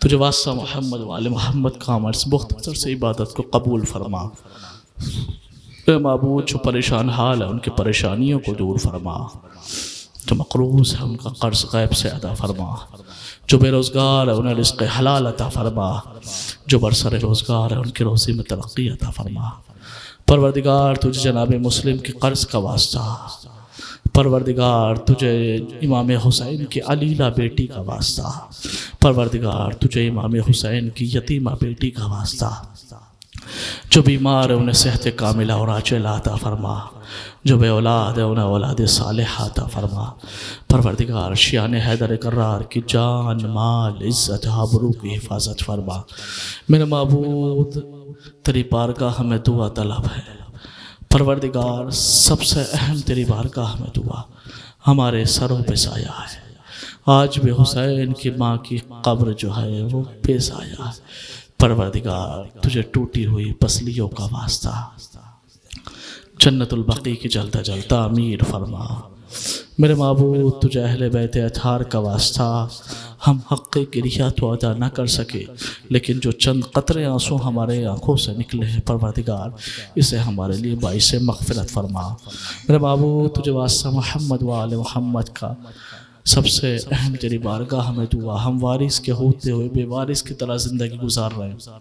तुझे वास्ता मोहम्मद वाले मोहम्मद का अमल मुख्तसर से इबादत को कबूल फरमा। माबूद जो परेशान हाल है उनकी परेशानियों को दूर फरमा, जो मक़रूज़ है उनका कर्ज़ गैब से अदा फरमा, जो बेरोज़गार है उन्हें रिज़्क़ हलाल अता फरमा, जो बरसर रोज़गार है उनकी रोज़ी में तरक्की अता फरमा। परवरदिगार तुझे जनाब मुस्लिम के कर्ज़ का वास्ता, परवरदिगार तुझे इमाम हुसैन की अलीला बेटी का वास्ता, परवरदिगार तुझे इमाम हुसैन की यतीमा बेटी का वास्ता, जो बीमार है उन्हें सेहत कामिला और आजिला अता फरमा, जो बे औलाद है उन्हें औलाद सालिहा अता फरमा। परवरदिगार शियाने हैदर कर्रार की जान माल इज़्ज़त आबरू की हिफाजत फरमा। मेरे माबूद तेरी बारगाह में दुआ तलब है। परवरदिगार सबसे अहम तेरी बारगाह में दुआ हमारे सरों पे साया है। आज भी हुसैन की माँ की कब्र जो है वो बेसाया है। परवरदिगार तुझे टूटी हुई पसलियों का वास्ता जन्नतुल बक़ी की जलता जलता अमीर फरमा। मेरे माबूद तुझे अहले बैत अतहार का वास्ता, हम हक़ गिरिया तो अदा ना कर सके, लेकिन जो चंद कतरे आंसू हमारे आँखों से निकले हैं परवरदिगार इसे हमारे लिए बाइसे मग़फ़िरत फरमा। मेरे माबूद तुझे वास्ता मोहम्मद व आले मोहम्मद का सबसे अहम तेरी बारगाह में दुआ, हम वारिस के होते हुए बेवारिस की तरह ज़िंदगी गुजार रहे हैं।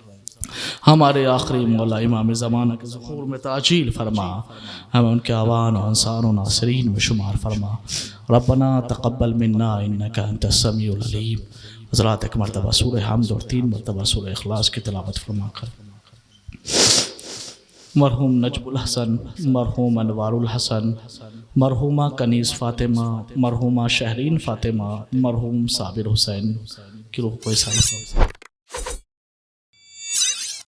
हमारे आखिरी मौला इमाम ज़माना के ज़ुहूर में ताजील फरमा, हमें उनके आवान और अंसार और नासरीन में शुमार फरमा। रब्बना तक़ब्बल मिन्ना इन्नका अंतस समीउल अलीम। हज़रात एक मरतबा सूरह हम्द और 3 मरतबा सूरह इखलास की तिलावत फरमा कर मरहूम नजमुल हसन, मरहूम अनवारुल हसन, मरहूमा कनीज़ फ़ातिमा, मरहूमा शहरीन फ़ातिमा, मरहूम साबिर हुसैन की रूह को इसाफ़